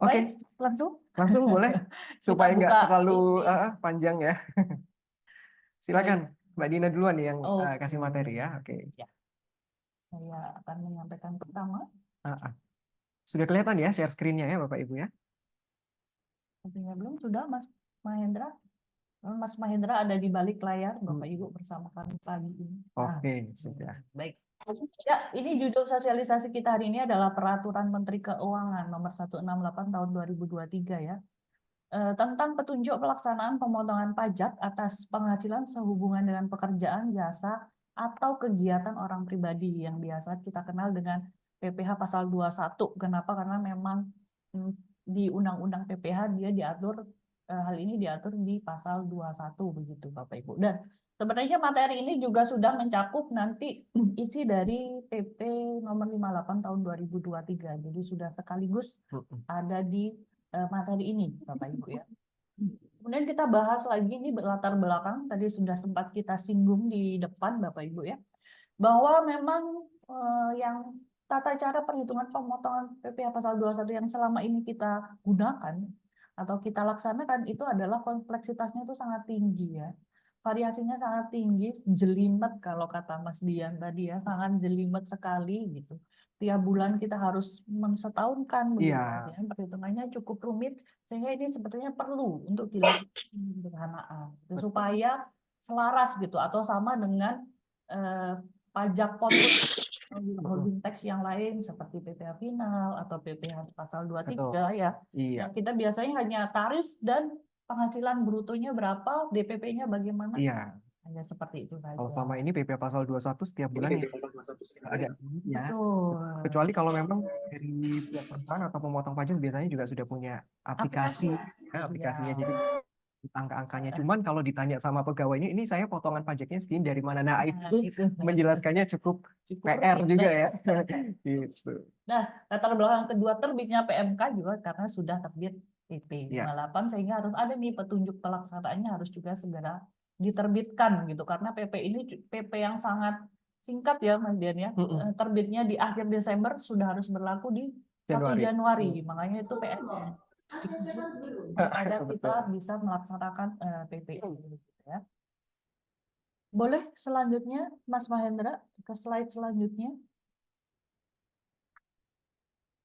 Oke, Baik, langsung. langsung boleh Kita supaya nggak buka terlalu ini. panjang ya. Silakan Baik. Mbak Dina duluan nih yang Oke. kasih materi ya. Oke. Ya, saya akan menyampaikan pertama. Ah, ah. Sudah kelihatan ya share screen-nya ya Bapak Ibu ya. Sepertinya belum sudah, Mas Mahendra. Mas Mahendra ada di balik layar, Bapak Hmm. Ibu bersama kami pagi ini. Nah, Oke, sudah. baik. Ya, ini judul sosialisasi kita hari ini adalah Peraturan Menteri Keuangan Nomor 168 Tahun 2023 ya. Tentang petunjuk pelaksanaan pemotongan pajak atas penghasilan sehubungan dengan pekerjaan, jasa, atau kegiatan orang pribadi yang biasa kita kenal dengan PPh pasal 21. Kenapa? Karena memang di Undang-Undang PPh dia diatur, hal ini diatur di pasal 21 begitu Bapak Ibu. Dan sebenarnya materi ini juga sudah mencakup nanti isi dari PP nomor 58 tahun 2023. Jadi sudah sekaligus ada di materi ini, Bapak Ibu ya. Kemudian kita bahas lagi ini latar belakang, tadi sudah sempat kita singgung di depan Bapak Ibu ya, bahwa memang yang tata cara perhitungan pemotongan PPh pasal 21 yang selama ini kita gunakan atau kita laksanakan itu adalah kompleksitasnya itu sangat tinggi ya. Variasinya sangat tinggi, jelimet kalau kata Mas Dian tadi ya, sangat jelimet sekali gitu. Tiap bulan kita harus mensetahunkan begitu Iya. ya. Perhitungannya cukup rumit sehingga ini sebetulnya perlu untuk dilakukan sederhanaan supaya selaras gitu atau sama dengan pajak potlot holding tax yang lain seperti PPh final atau PPh pasal 23 ya. Iya. Yang kita biasanya hanya tarif dan penghasilan brutonya berapa, DPP-nya bagaimana. Iya. Hanya seperti itu saja. Kalau sama ini PP pasal 21 setiap bulan ya agak ya. Betul. Kecuali kalau memang dari setiap perusahaan atau pemotong pajak biasanya juga sudah punya aplikasi, aplikasinya Ya. jadi angka-angkanya. Cuman kalau ditanya sama pegawainya, ini saya potongan pajaknya segini dari mana? Nah, itu menjelaskannya cukup PR juga ya. Gitu. Nah, latar belakang kedua terbitnya PMK juga karena sudah terbit PP 58 sehingga harus ada nih petunjuk pelaksanaannya harus juga segera diterbitkan gitu karena PP ini PP yang sangat singkat ya Mas Dian ya. Terbitnya di akhir Desember sudah harus berlaku di 1 Januari. Makanya itu PR supaya kita bisa melaksanakan PP ini gitu ya. Boleh selanjutnya Mas Mahendra ke slide selanjutnya.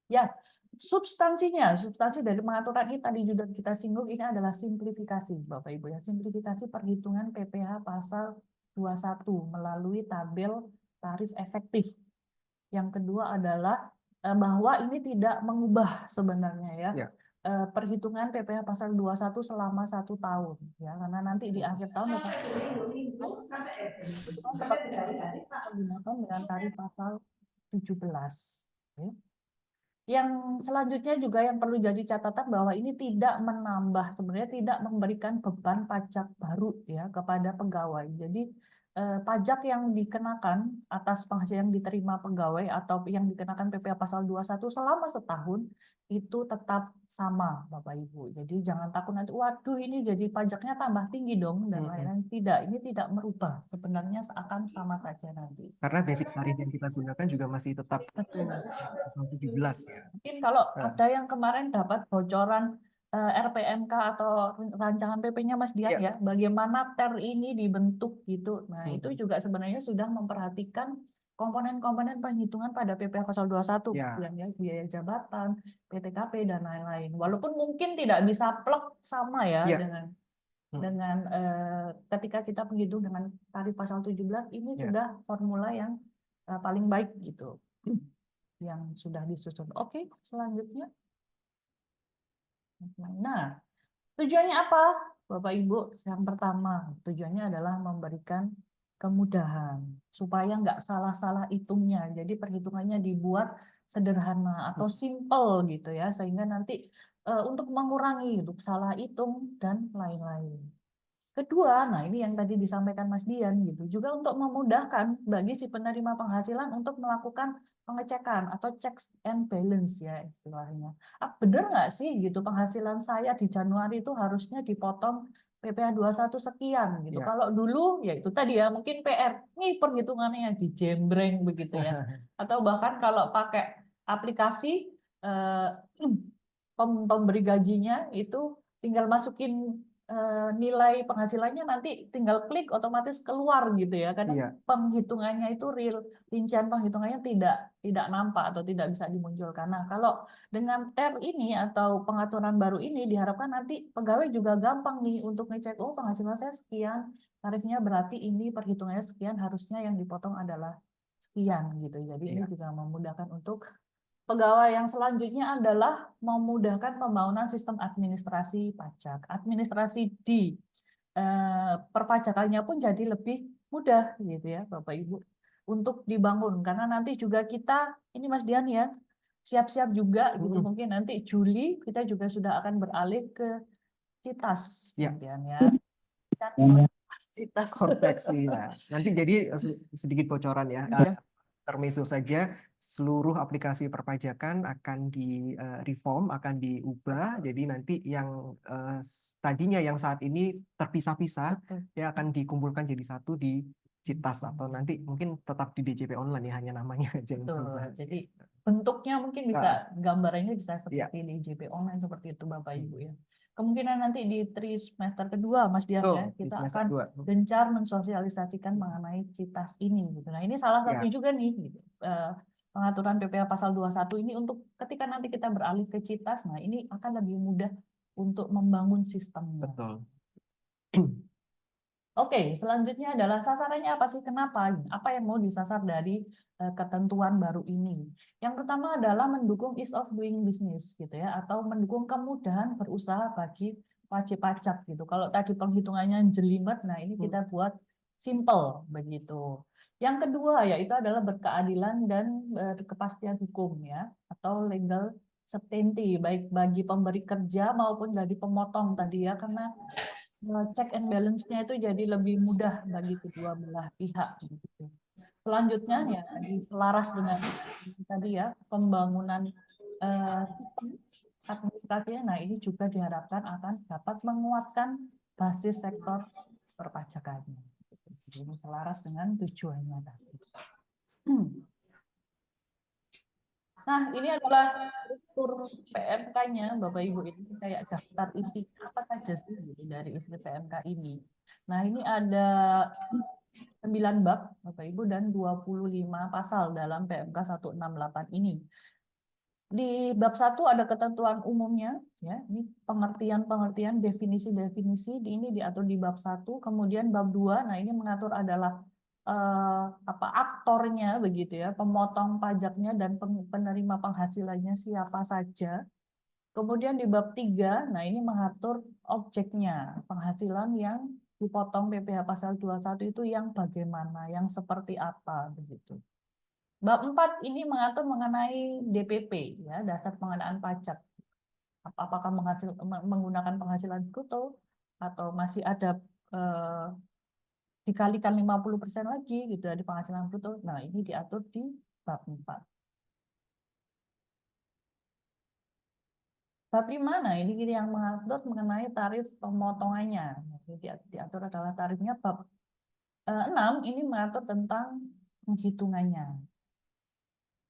Ya, substansi dari pengaturan ini tadi juga kita singgung, ini adalah simplifikasi, Bapak Ibu ya, simplifikasi perhitungan PPh pasal 21 melalui tabel tarif efektif. Yang kedua adalah bahwa ini tidak mengubah sebenarnya ya. Perhitungan PPh pasal 21 selama 1 tahun ya, karena nanti di akhir tahun menggunakan dengan tarif pasal 17. Ya. Yang selanjutnya juga yang perlu jadi catatan bahwa ini tidak menambah, sebenarnya tidak memberikan beban pajak baru ya kepada pegawai. Jadi pajak yang dikenakan atas penghasilan yang diterima pegawai atau yang dikenakan PPh pasal 21 selama setahun itu tetap sama Bapak Ibu. Jadi jangan takut nanti waduh ini jadi pajaknya tambah tinggi dong dan lain-lain. Tidak, ini tidak merubah. Sebenarnya akan sama saja nanti. Karena basic tarif yang kita gunakan juga masih tetap betul. 17 ya. Mungkin kalau ada yang kemarin dapat bocoran RPMK atau rancangan PP-nya Mas Dian ya, bagaimana TER ini dibentuk gitu. Nah, itu juga sebenarnya sudah memperhatikan komponen-komponen penghitungan pada PPh pasal 21 yang ya, biaya jabatan, PTKP dan lain-lain. Walaupun mungkin tidak bisa plek sama ya dengan ketika kita menghitung dengan tarif pasal 17 ini sudah formula yang paling baik gitu yang sudah disusun. Oke, selanjutnya. Nah, tujuannya apa, Bapak Ibu? Yang pertama, tujuannya adalah memberikan kemudahan supaya nggak salah-salah hitungnya. Jadi perhitungannya dibuat sederhana atau simple gitu ya, sehingga nanti untuk mengurangi untuk salah hitung dan lain-lain. Kedua, nah ini yang tadi disampaikan Mas Dian gitu, juga untuk memudahkan bagi si penerima penghasilan untuk melakukan pengecekan atau checks and balance ya istilahnya. Bener nggak sih gitu penghasilan saya di Januari itu harusnya dipotong PPh 21 sekian gitu. Kalau dulu ya itu tadi ya mungkin PR, nih perhitungannya dijembreng begitu ya. Atau bahkan kalau pakai aplikasi pemberi gajinya itu tinggal masukin nilai penghasilannya, nanti tinggal klik otomatis keluar gitu ya. Kadang Iya, penghitungannya itu real, rincian penghitungannya tidak nampak atau tidak bisa dimunculkan. Nah, kalau dengan TER ini atau pengaturan baru ini diharapkan nanti pegawai juga gampang nih untuk ngecek, oh penghasilan saya sekian, tarifnya berarti ini perhitungannya sekian, harusnya yang dipotong adalah sekian gitu. Jadi ini iya, juga memudahkan untuk pegawai. Yang selanjutnya adalah memudahkan pembangunan sistem administrasi pajak. Administrasi di perpajakannya pun jadi lebih mudah gitu ya Bapak Ibu untuk dibangun, karena nanti juga kita ini Mas Dian ya siap-siap juga gitu, Mm-mm. mungkin nanti Juli kita juga sudah akan beralih ke Citas Mas Iya. Dian ya. Dan Citas. Cortex, iya. Nanti jadi sedikit bocoran ya. Ya, Intermezzo saja, seluruh aplikasi perpajakan akan di reform, akan diubah. Jadi nanti yang tadinya yang saat ini terpisah-pisah, betul. ya akan dikumpulkan jadi satu di Citas, atau nanti mungkin tetap di DJP online ya, hanya namanya aja yang Betul. berubah. Jadi bentuknya mungkin bisa, Nah, gambarannya bisa iya. seperti di JP online seperti itu Bapak Ibu ya. Kemungkinan nanti di semester kedua Mas Dian ya, Tuh, di kita semester akan 2. gencar mensosialisasikan mengenai Citas ini gitu. Nah, ini salah satu Ya, juga nih gitu. Pengaturan PPh pasal 21 ini untuk ketika nanti kita beralih ke Citas, nah ini akan lebih mudah untuk membangun sistemnya. betul. Oke, selanjutnya adalah sasarannya apa sih? Kenapa? Apa yang mau disasar dari ketentuan baru ini? Yang pertama adalah mendukung ease of doing business gitu ya, atau mendukung kemudahan berusaha bagi wajib pajak gitu. Kalau tadi penghitungannya jelimet, nah ini kita buat simple begitu. Yang kedua yaitu adalah berkeadilan dan kepastian hukum ya, atau legal certainty baik bagi pemberi kerja maupun dari pemotong tadi ya, karena check and balance-nya itu jadi lebih mudah bagi kedua belah pihak gitu. Selanjutnya ya selaras dengan tadi ya pembangunan sistem administrasinya. Nah, ini juga diharapkan akan dapat menguatkan basis sektor perpajakannya. Jadi ini selaras dengan tujuannya tadi. Nah, ini adalah struktur PMK-nya, Bapak Ibu. Ini kayak daftar isi apa saja sih gitu dari isi PMK ini. Nah, ini ada 9 bab, Bapak Ibu, dan 25 pasal dalam PMK 168 ini. Di bab 1 ada ketentuan umumnya, ya. Ini pengertian-pengertian, definisi-definisi, ini diatur di bab 1. Kemudian bab 2, nah ini mengatur adalah apa aktornya begitu ya, pemotong pajaknya dan penerima penghasilannya siapa saja. Kemudian di bab 3, nah ini mengatur objeknya, penghasilan yang dipotong PPh pasal 21 itu yang bagaimana, yang seperti apa begitu. Bab 4 ini mengatur mengenai DPP ya, dasar pengenaan pajak. Apakah menggunakan penghasilan bruto atau masih ada dikalikan 50% lagi gitu dari penghasilan bruto. Nah, ini diatur di bab 4. Bab 5, nah ini yang mengatur mengenai tarif pemotongannya. Ini diatur adalah tarifnya. Bab 6 ini mengatur tentang penghitungannya.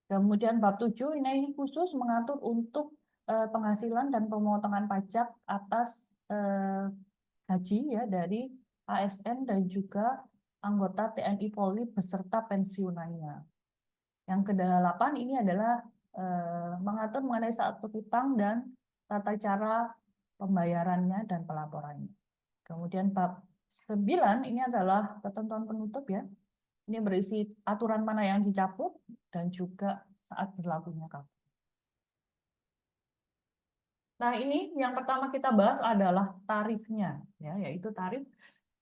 Kemudian bab 7 ini khusus mengatur untuk penghasilan dan pemotongan pajak atas gaji ya dari ASN dan juga anggota TNI Polri beserta pensiunannya. Yang ke-8 ini adalah mengatur mengenai satu hutang dan tata cara pembayarannya dan pelaporannya. Kemudian bab 9 ini adalah ketentuan penutup ya. Ini berisi aturan mana yang dicabut dan juga saat berlakunya KAP. Nah, ini yang pertama kita bahas adalah tarifnya ya, yaitu tarif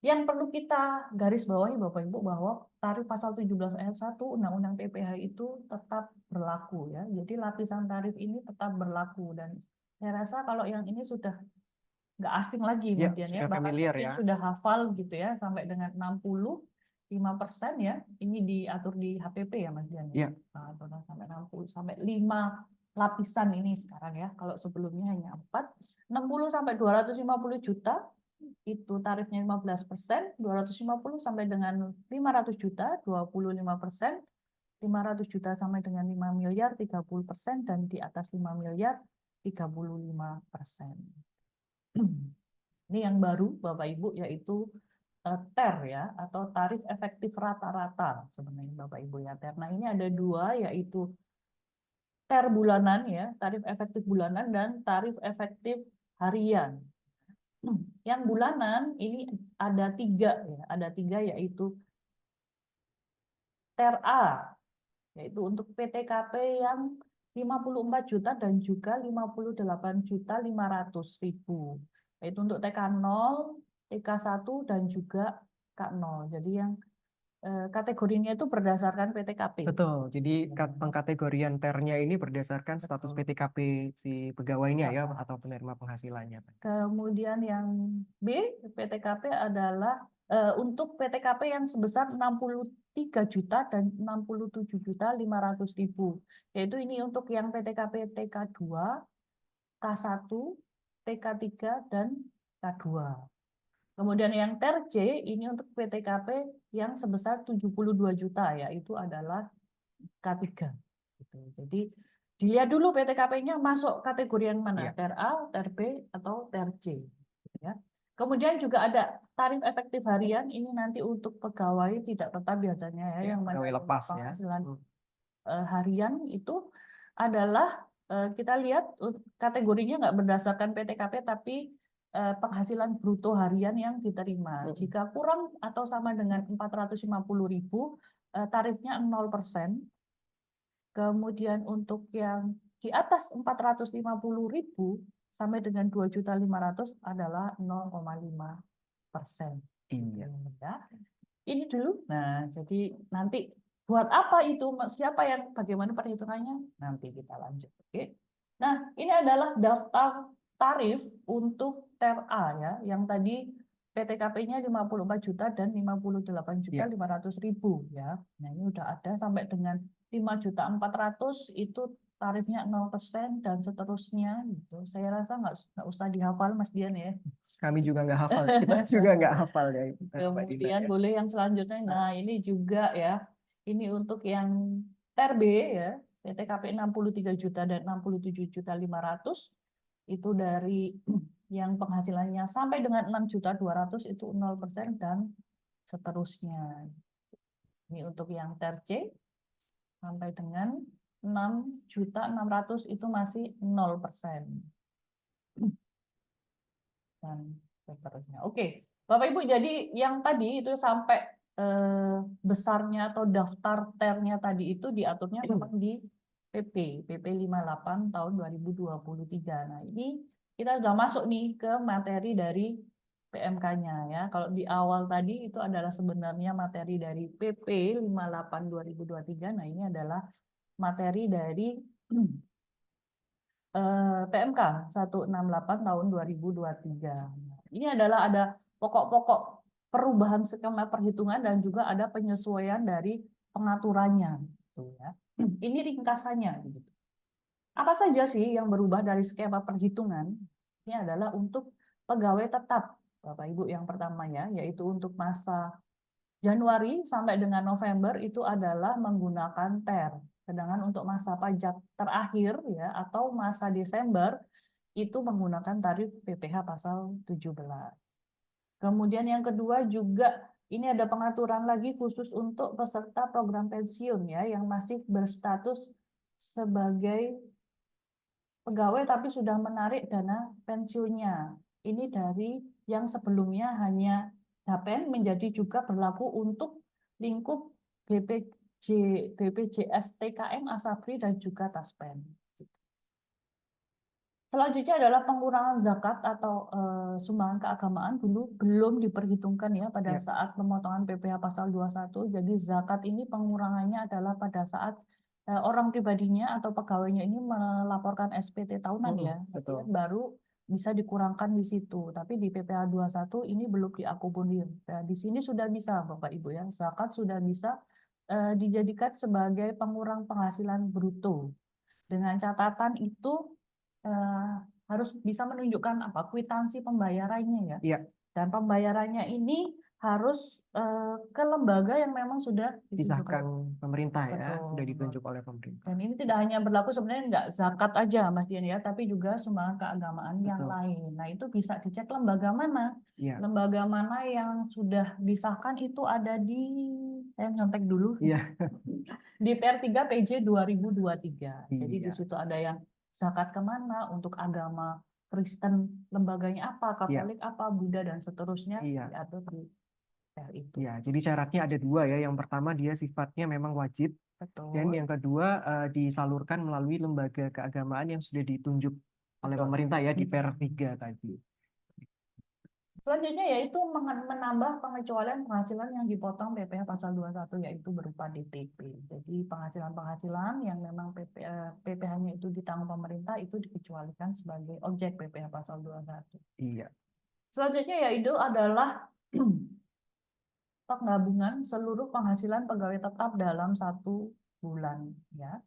yang perlu kita garis bawahi Bapak Ibu bahwa tarif pasal 17 ayat 1 Undang-Undang PPh itu tetap berlaku ya. Jadi lapisan tarif ini tetap berlaku, dan saya rasa kalau yang ini sudah nggak asing lagi Ya, kemudian ya, sudah bahkan familiar mungkin ya. sudah hafal gitu ya, sampai dengan 65% ya. Ini diatur di HPP ya Mas Dian ya. Ya, Nah, sampai 60 sampai 5 lapisan ini sekarang ya. Kalau sebelumnya hanya 4, 60 sampai 250 juta itu tarifnya 15%, 250 sampai dengan 500 juta 25%, 500 juta sampai dengan 5 miliar 30%, dan di atas 5 miliar 35%. Ini yang baru Bapak Ibu, yaitu TER ya, atau tarif efektif rata-rata sebenarnya Bapak Ibu ya, TER. Nah, ini ada dua, yaitu TER bulanan ya, tarif efektif bulanan dan tarif efektif harian. Yang bulanan ini ada tiga ya, yaitu TER A, yaitu untuk PTKP yang 54 juta dan juga 58.500.000. Yaitu untuk TK0, TK1 dan juga K0. Jadi yang kategorinya itu berdasarkan PTKP. Betul. Jadi pengkategorian TER-nya ini berdasarkan status Betul. PTKP si pegawainya ya atau penerima penghasilannya. Kemudian yang B, PTKP adalah untuk PTKP yang sebesar 63 juta dan 67.500.000. Yaitu ini untuk yang PTKP TK2, K1, TK3 dan K2. Kemudian yang TER C ini untuk PTKP yang sebesar 72 juta, yaitu adalah K3. Gitu. Jadi dilihat dulu PTKP-nya masuk kategori yang mana, TER A, TER B, atau TER C. Ya. Kemudian juga ada tarif efektif harian, ini nanti untuk pegawai tidak tetap biasanya ya, yang pegawai lepas ya. Penghasilan harian itu adalah kita lihat kategorinya nggak berdasarkan PTKP, tapi penghasilan bruto harian yang diterima. Jika kurang atau sama dengan 450.000, tarifnya 0%. Kemudian untuk yang di atas 450.000 sampai dengan 2.500.000 adalah 0,5%. Iya. Ya. Ini dulu. Nah, jadi nanti buat apa itu? Siapa yang bagaimana perhitungannya? Nanti kita lanjut. Oke. Nah, ini adalah daftar tarif untuk TER A ya, yang tadi PTKP-nya 54 juta dan 58.500.000 ya. Nah, ini udah ada sampai dengan 5.400.000 itu tarifnya 0% dan seterusnya gitu. Saya rasa nggak usah dihafal Mas Dian ya. Kami juga nggak hafal, kita juga nggak hafal ya. Kemudian boleh yang selanjutnya. Nah, ini juga ya. Ini untuk yang TER B ya, PTKP 63 juta dan 67.500.000 itu dari yang penghasilannya sampai dengan 6.200.000 itu 0% dan seterusnya. Ini untuk yang TER C sampai dengan 6.600.000 itu masih 0%. Dan seterusnya. Oke, Bapak Ibu, jadi yang tadi itu sampai besarnya atau daftar TER-nya tadi itu diaturnya memang di PP 58 tahun 2023. Nah, ini kita sudah masuk nih ke materi dari PMK-nya ya. Kalau di awal tadi itu adalah sebenarnya materi dari PP 58 2023. Nah, ini adalah materi dari PMK 168 tahun 2023. Ini adalah ada pokok-pokok perubahan skema perhitungan dan juga ada penyesuaian dari pengaturannya. Gitu ya. Ini ringkasannya. Gitu. Apa saja sih yang berubah dari skema perhitungan? Ini adalah untuk pegawai tetap, Bapak Ibu, yang pertamanya, yaitu untuk masa Januari sampai dengan November itu adalah menggunakan TER. Sedangkan untuk masa pajak terakhir ya atau masa Desember itu menggunakan tarif PPh pasal 17. Kemudian yang kedua juga ini ada pengaturan lagi khusus untuk peserta program pensiun ya yang masih berstatus sebagai pegawai tapi sudah menarik dana pensiunnya. Ini dari yang sebelumnya hanya Dapen menjadi juga berlaku untuk lingkup BPJS TKM, Asabri, dan juga Taspen. Selanjutnya adalah pengurangan zakat atau sumbangan keagamaan dulu belum diperhitungkan ya pada saat pemotongan PPh pasal 21. Jadi zakat ini pengurangannya adalah pada saat orang pribadinya atau pegawainya ini melaporkan SPT tahunan ya. Betul. Baru bisa dikurangkan di situ. Tapi di PPh 21 ini belum diakomodir. Nah, di sini sudah bisa Bapak Ibu ya. Zakat sudah bisa dijadikan sebagai pengurang penghasilan bruto. Dengan catatan itu harus bisa menunjukkan apa kwitansi pembayarannya ya. Dan pembayarannya ini harus ke lembaga yang memang sudah ditunjuk Disahkan pemerintah ya, sudah betul. ditunjuk oleh pemerintah. Dan ini tidak hanya berlaku sebenarnya nggak zakat aja Mas Dian ya, tapi juga sumbangan keagamaan yang Betul. lain. Nah itu bisa dicek lembaga mana, Iya, lembaga mana yang sudah disahkan itu ada di, saya nyontek dulu, iya, di PR3 PJ 2023. Jadi di iya, situ ada yang zakat kemana, untuk agama Kristen lembaganya apa, iya, Katolik apa, Buddha dan seterusnya iya. diatur di PR itu. Ya, jadi syaratnya ada dua ya. Yang pertama dia sifatnya memang wajib, dan Betul, yang kedua disalurkan melalui lembaga keagamaan yang sudah ditunjuk oleh betul. pemerintah ya di per 3 tadi. Selanjutnya yaitu menambah pengecualian penghasilan yang dipotong PPh pasal 21 yaitu berupa DTP. Jadi penghasilan-penghasilan yang memang PPh-nya itu ditanggung pemerintah itu dikecualikan sebagai objek PPh pasal 21. Iya, Selanjutnya yaitu adalah penggabungan seluruh penghasilan pegawai tetap dalam 1 bulan ya.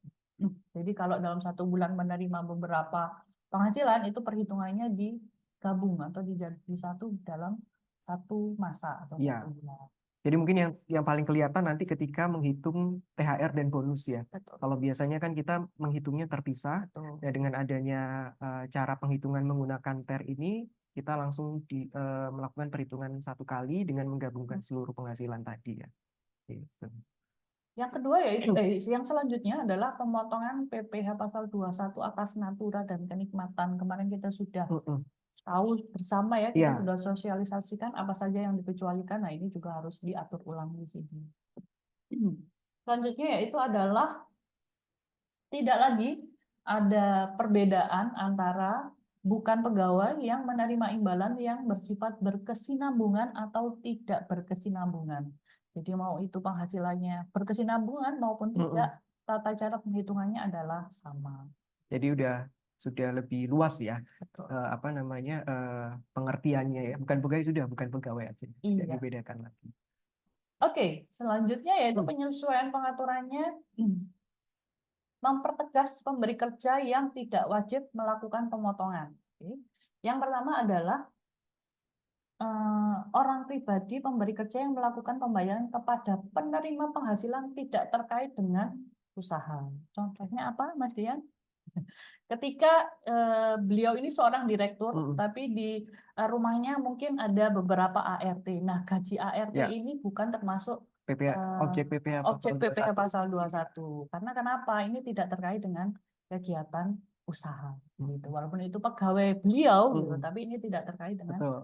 Jadi kalau dalam 1 bulan menerima beberapa penghasilan itu perhitungannya digabung atau dijadi satu dalam satu masa atau iya. 1 bulan. Jadi mungkin yang paling kelihatan nanti ketika menghitung THR dan bonus ya. Betul, Kalau biasanya kan kita menghitungnya terpisah, betul. ya dengan adanya cara penghitungan menggunakan TER ini, kita langsung melakukan perhitungan satu kali dengan menggabungkan seluruh penghasilan tadi ya. Gitu. Yang kedua yaitu yang selanjutnya adalah pemotongan PPh pasal 21 atas natura dan kenikmatan. Kemarin kita sudah Mm-mm. tahu bersama ya, kita Iya, sudah sosialisasikan apa saja yang dikecualikan. Nah, ini juga harus diatur ulang di sini. Selanjutnya yaitu adalah tidak lagi ada perbedaan antara bukan pegawai yang menerima imbalan yang bersifat berkesinambungan atau tidak berkesinambungan. Jadi mau itu penghasilannya berkesinambungan maupun mm-mm. tidak, tata cara penghitungannya adalah sama. Jadi sudah lebih luas ya, Betul. apa namanya pengertiannya ya. Bukan pegawai sudah, bukan pegawai aja, tidak Iya. dibedakan lagi. Oke, selanjutnya yaitu Hmm. penyesuaian pengaturannya mempertegas pemberi kerja yang tidak wajib melakukan pemotongan. Oke. Yang pertama adalah orang pribadi pemberi kerja yang melakukan pembayaran kepada penerima penghasilan tidak terkait dengan usaha. Contohnya apa, Mas Dian? Ketika beliau ini seorang direktur, Mm-mm. tapi di rumahnya mungkin ada beberapa ART. Nah, gaji ART Ya, ini bukan termasuk PPH, objek PPH pasal objek PPh 21. pasal 21. Karena kenapa? Ini tidak terkait dengan kegiatan usaha. Gitu. Mm-mm. Walaupun itu pegawai beliau, gitu, Mm-mm. tapi ini tidak terkait dengan Betul.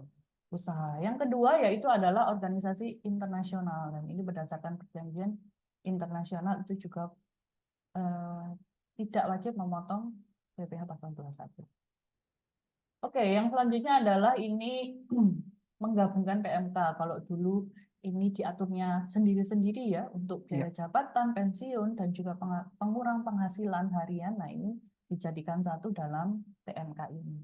usaha. Yang kedua yaitu adalah organisasi internasional, dan ini berdasarkan perjanjian internasional itu juga eh, tidak wajib memotong PPh pasal 21. Oke, yang selanjutnya adalah ini menggabungkan PMK. Kalau dulu ini diaturnya sendiri-sendiri ya untuk Ya, biaya jabatan, pensiun, dan juga pengurang penghasilan harian. Nah, ini dijadikan satu dalam PMK ini.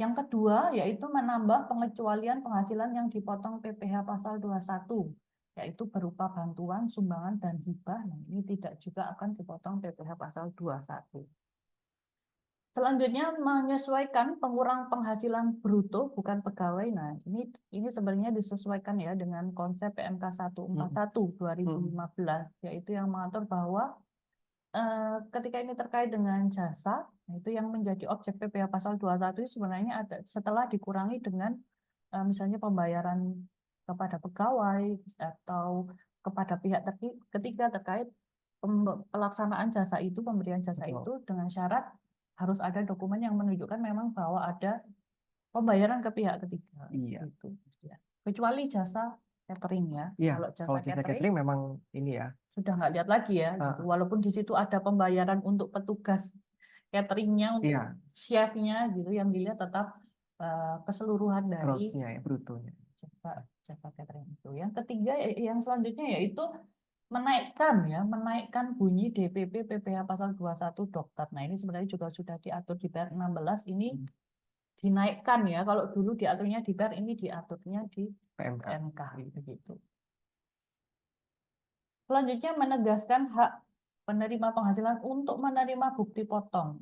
Yang kedua, yaitu menambah pengecualian penghasilan yang dipotong PPh pasal 21, yaitu berupa bantuan, sumbangan, dan hibah. Nah, ini tidak juga akan dipotong PPh pasal 21. Selanjutnya, menyesuaikan pengurang penghasilan bruto, bukan pegawai. Nah, ini sebenarnya disesuaikan ya dengan konsep PMK 141 2015, yaitu yang mengatur bahwa ketika ini terkait dengan jasa, itu yang menjadi objek PPh pasal 21 sebenarnya ada setelah dikurangi dengan misalnya pembayaran kepada pegawai atau kepada pihak ketiga terkait pelaksanaan jasa itu, pemberian jasa betul. itu dengan syarat harus ada dokumen yang menunjukkan memang bahwa ada pembayaran ke pihak ketiga. Iya. Gitu. Kecuali jasa catering ya. Iya, Kalau kalau jasa jasa catering catering memang ini ya. sudah nggak lihat lagi ya gitu. Walaupun di situ ada pembayaran untuk petugas cateringnya, untuk Iya, chefnya gitu, yang dilihat tetap keseluruhan dari grossnya ya, brutonya. jasa catering itu. Yang ketiga, yang selanjutnya yaitu menaikkan bunyi DPP PPh pasal 21 dokter. Nah, ini sebenarnya juga sudah diatur di PR 16, ini dinaikkan ya. Kalau dulu diaturnya di PR, ini diaturnya di PMK. PMK begitu. Selanjutnya, menegaskan hak penerima penghasilan untuk menerima bukti potong.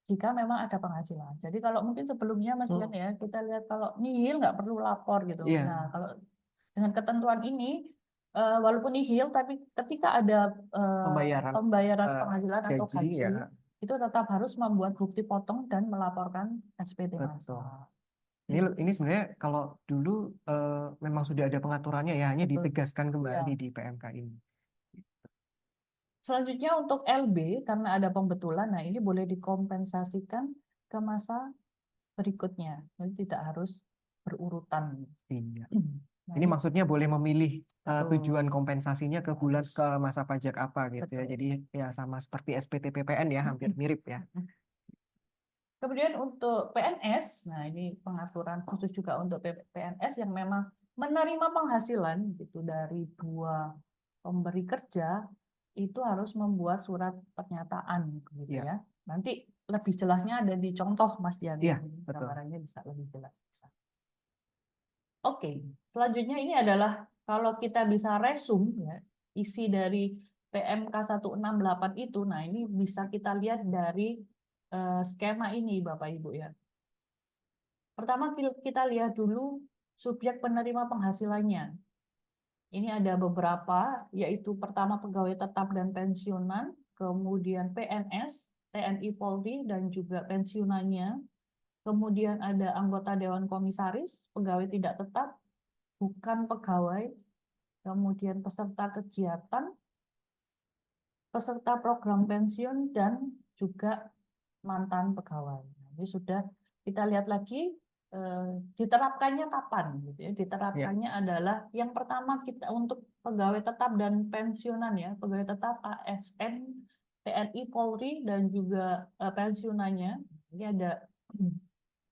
jika memang ada penghasilan. Jadi kalau mungkin sebelumnya Mas Dian ya, kita lihat kalau nihil nggak perlu lapor gitu. Iya. Nah, kalau dengan ketentuan ini, walaupun nihil, tapi ketika ada pembayaran penghasilan atau gaji gaji, ya. itu tetap harus membuat bukti potong dan melaporkan SPT Betul. masalah. Ini sebenarnya kalau dulu memang sudah ada pengaturannya ya, hanya Betul. ditegaskan kembali Ya. di PMK ini. Selanjutnya untuk LB, karena ada pembetulan, nah ini boleh dikompensasikan ke masa berikutnya. Jadi tidak harus berurutan. Iya. Nah, Ini maksudnya boleh memilih betul. tujuan kompensasinya ke bulan ke masa pajak apa gitu ya. Betul. Jadi ya sama seperti SPT PPN ya, hampir mirip ya. Kemudian untuk PNS, nah ini pengaturan khusus juga untuk PNS yang memang menerima penghasilan gitu dari dua pemberi kerja, itu harus membuat surat pernyataan gitu Iya. ya. Nanti lebih jelasnya ada di contoh Mas Dian. Iya, betul. Gambarannya bisa lebih jelas. Oke, selanjutnya ini adalah kalau kita bisa resum ya, isi dari PMK 168 itu, nah ini bisa kita lihat dari skema ini Bapak Ibu ya. Pertama kita lihat dulu subjek penerima penghasilannya. Ini ada beberapa, yaitu pertama pegawai tetap dan pensiunan, kemudian PNS, TNI Polri, dan juga pensiunannya. Kemudian ada anggota Dewan Komisaris, pegawai tidak tetap, bukan pegawai, kemudian peserta kegiatan, peserta program pensiun, dan juga mantan pegawai. Ini sudah kita lihat lagi diterapkannya kapan gitu ya. Diterapkannya adalah yang pertama kita untuk pegawai tetap dan pensiunan ya, pegawai tetap ASN, TNI, Polri, dan juga pensiunannya. Ini ada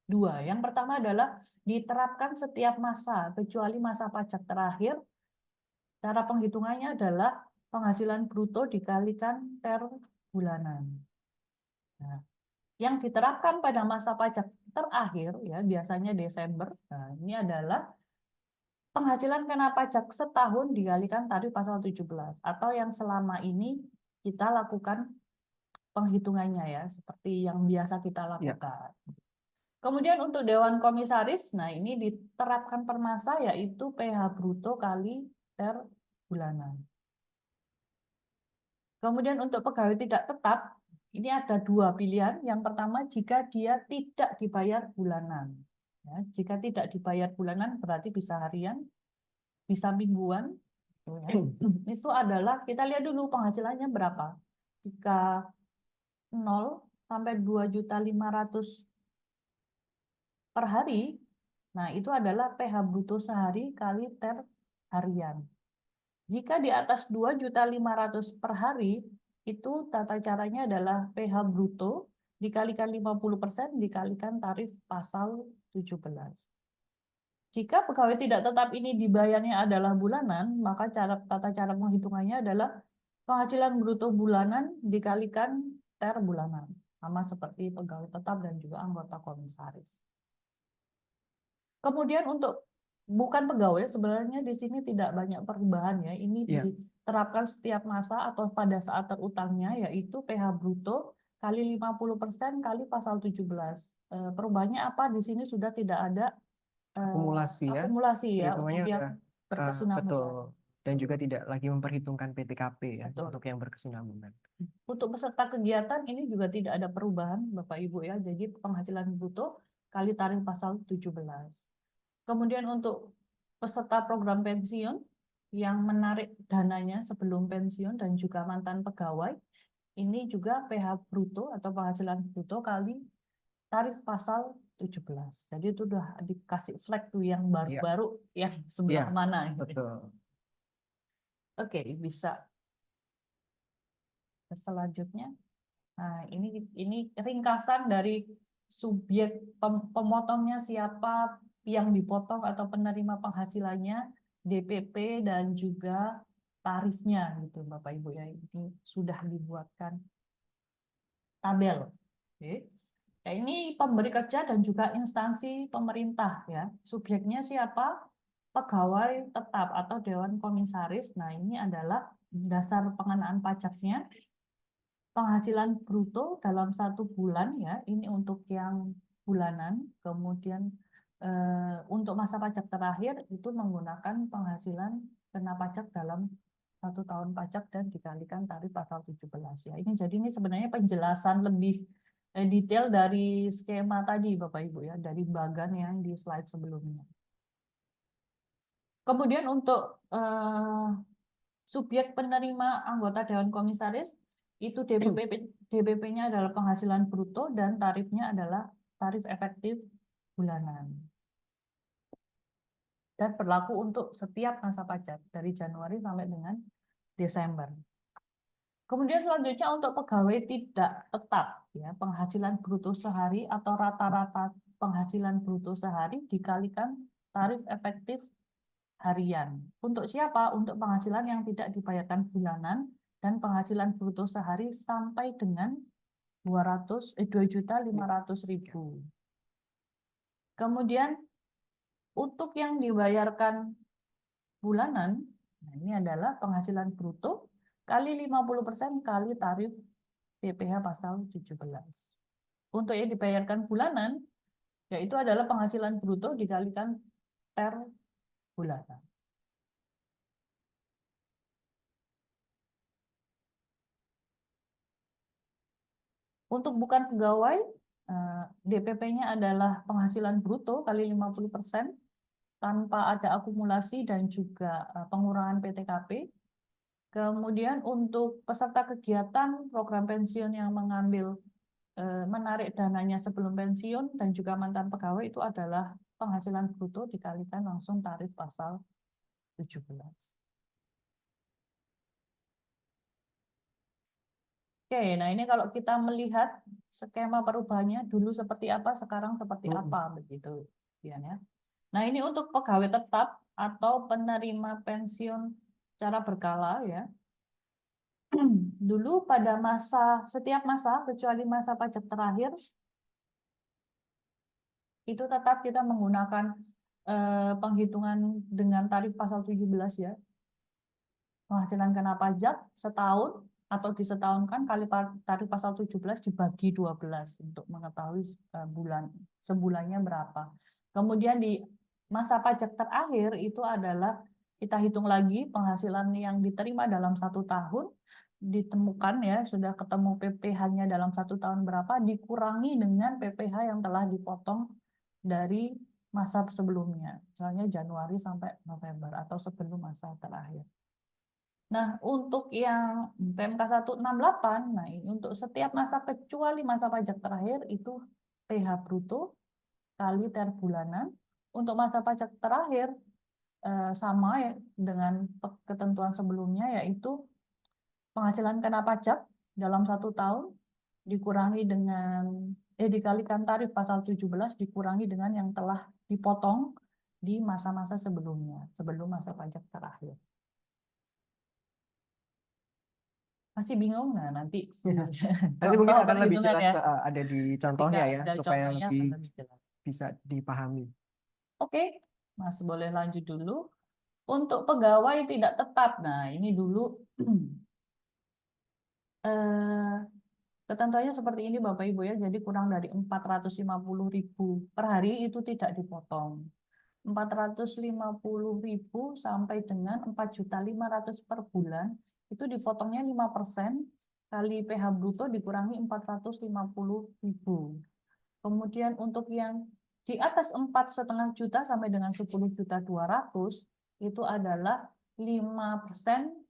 dua. Yang pertama adalah diterapkan setiap masa kecuali masa pajak terakhir. Cara penghitungannya adalah penghasilan bruto dikalikan per bulanan. Nah, yang diterapkan pada masa pajak terakhir ya biasanya Desember. Nah, ini adalah penghasilan kena pajak setahun dikalikan tarif pasal 17 atau yang selama ini kita lakukan penghitungannya ya seperti yang biasa kita lakukan. Kemudian untuk Dewan Komisaris, nah ini diterapkan per masa yaitu PH bruto kali per bulanan. Kemudian untuk pegawai tidak tetap, ini ada dua pilihan. Yang pertama, jika dia tidak dibayar bulanan. Ya, jika tidak dibayar bulanan, berarti bisa harian, bisa mingguan. Ya. Itu adalah, kita lihat dulu penghasilannya berapa. Jika 0 sampai 2.500.000 per hari, nah itu adalah PH bruto sehari kali ter harian. Jika di atas 2.500.000 per hari, itu tata caranya adalah PH bruto dikalikan 50% dikalikan tarif pasal 17. Jika pegawai tidak tetap ini dibayarnya adalah bulanan, maka tata cara penghitungannya adalah penghasilan bruto bulanan dikalikan per bulanan. Sama seperti pegawai tetap dan juga anggota komisaris. Kemudian untuk bukan pegawai, sebenarnya di sini tidak banyak perubahan ya. Ini diterapkan setiap masa atau pada saat terutangnya, yaitu PH bruto kali 50% kali pasal 17. Perubahannya apa? Di sini sudah tidak ada Akumulasi ya. ya untuk yang berkesinambungan. Betul. Dan juga tidak lagi memperhitungkan PTKP ya. Betul. Untuk yang berkesinambungan. Untuk peserta kegiatan ini juga tidak ada perubahan Bapak Ibu ya. Jadi penghasilan bruto kali tarif pasal 17. Kemudian untuk peserta program pensiun yang menarik dananya sebelum pensiun dan juga mantan pegawai, ini juga PH bruto atau penghasilan bruto kali tarif pasal 17. Jadi itu udah dikasih flag tuh yang baru-baru yang sebelah mana. Betul. Oke, bisa. Selanjutnya, nah ini ringkasan dari subjek pemotongnya siapa, yang dipotong atau penerima penghasilannya, DPP dan juga tarifnya gitu Bapak Ibu ya. Ini sudah dibuatkan tabel. Oke. Ya, ini pemberi kerja dan juga instansi pemerintah ya. Subjeknya siapa? Pegawai tetap atau Dewan Komisaris. Nah, ini adalah dasar pengenaan pajaknya. penghasilan bruto dalam 1 bulan ya, ini untuk yang bulanan, kemudian untuk masa pajak terakhir itu menggunakan penghasilan kena pajak dalam 1 tahun pajak dan dikalikan tarif pasal 17 ya. Jadi ini sebenarnya penjelasan lebih detail dari skema tadi Bapak Ibu ya, dari bagan yang di slide sebelumnya. Kemudian untuk subjek penerima anggota Dewan Komisaris itu DPP-nya adalah penghasilan bruto dan tarifnya adalah tarif efektif bulanan. Dan berlaku untuk setiap masa pajak dari Januari sampai dengan Desember. Kemudian selanjutnya untuk pegawai tidak tetap ya, penghasilan bruto sehari atau rata-rata penghasilan bruto sehari dikalikan tarif efektif harian. Untuk siapa? Untuk penghasilan yang tidak dibayarkan bulanan dan penghasilan bruto sehari sampai dengan 2.500.000. Kemudian untuk yang dibayarkan bulanan, nah ini adalah penghasilan bruto kali 50% kali tarif PPh pasal 17. Untuk yang dibayarkan bulanan, yaitu adalah penghasilan bruto dikalikan per bulanan. Untuk bukan pegawai, DPP-nya adalah penghasilan bruto kali 50% tanpa ada akumulasi dan juga pengurangan PTKP. Kemudian untuk peserta kegiatan program pensiun yang menarik dananya sebelum pensiun dan juga mantan pegawai itu adalah penghasilan bruto dikalikan langsung tarif pasal 17. Oke, nah ini kalau kita melihat skema perubahannya dulu seperti apa, sekarang seperti apa, begitu. Ya. Nah ini untuk pegawai tetap atau penerima pensiun secara berkala ya. Dulu pada setiap masa, kecuali masa pajak terakhir, itu tetap kita menggunakan penghitungan dengan tarif pasal 17 ya. Penghasilan kena pajak setahun atau disetahunkan kali tarif pasal 17 dibagi 12 untuk mengetahui sebulannya berapa. Kemudian di masa pajak terakhir itu adalah kita hitung lagi penghasilan yang diterima dalam 1 tahun, ditemukan ya sudah ketemu PPh-nya dalam 1 tahun berapa, dikurangi dengan PPh yang telah dipotong dari masa sebelumnya, misalnya Januari sampai November atau sebelum masa terakhir. Nah, untuk yang PMK 168, nah ini untuk setiap masa kecuali masa pajak terakhir itu PH bruto kali ter bulanan. Untuk masa pajak terakhir sama ya dengan ketentuan sebelumnya, yaitu penghasilan kena pajak dalam 1 tahun dikurangi dengan dikalikan tarif pasal 17 dikurangi dengan yang telah dipotong di masa-masa sebelumnya, sebelum masa pajak terakhir. Masih bingung? Nah, nanti nanti mungkin akan lebih perhitungan jelas ya. ada di contohnya ya, Ada supaya contohnya akan lebih jelas. bisa dipahami. Oke, Mas boleh lanjut dulu. Untuk pegawai tidak tetap, nah ini dulu ketentuannya seperti ini Bapak Ibu ya, jadi kurang dari 450.000 per hari itu tidak dipotong. 450.000 sampai dengan 4.500.000 per bulan itu dipotongnya 5% kali PH bruto dikurangi 450.000. Kemudian untuk yang di atas 4,5 juta sampai dengan 10.200.000 itu adalah 5%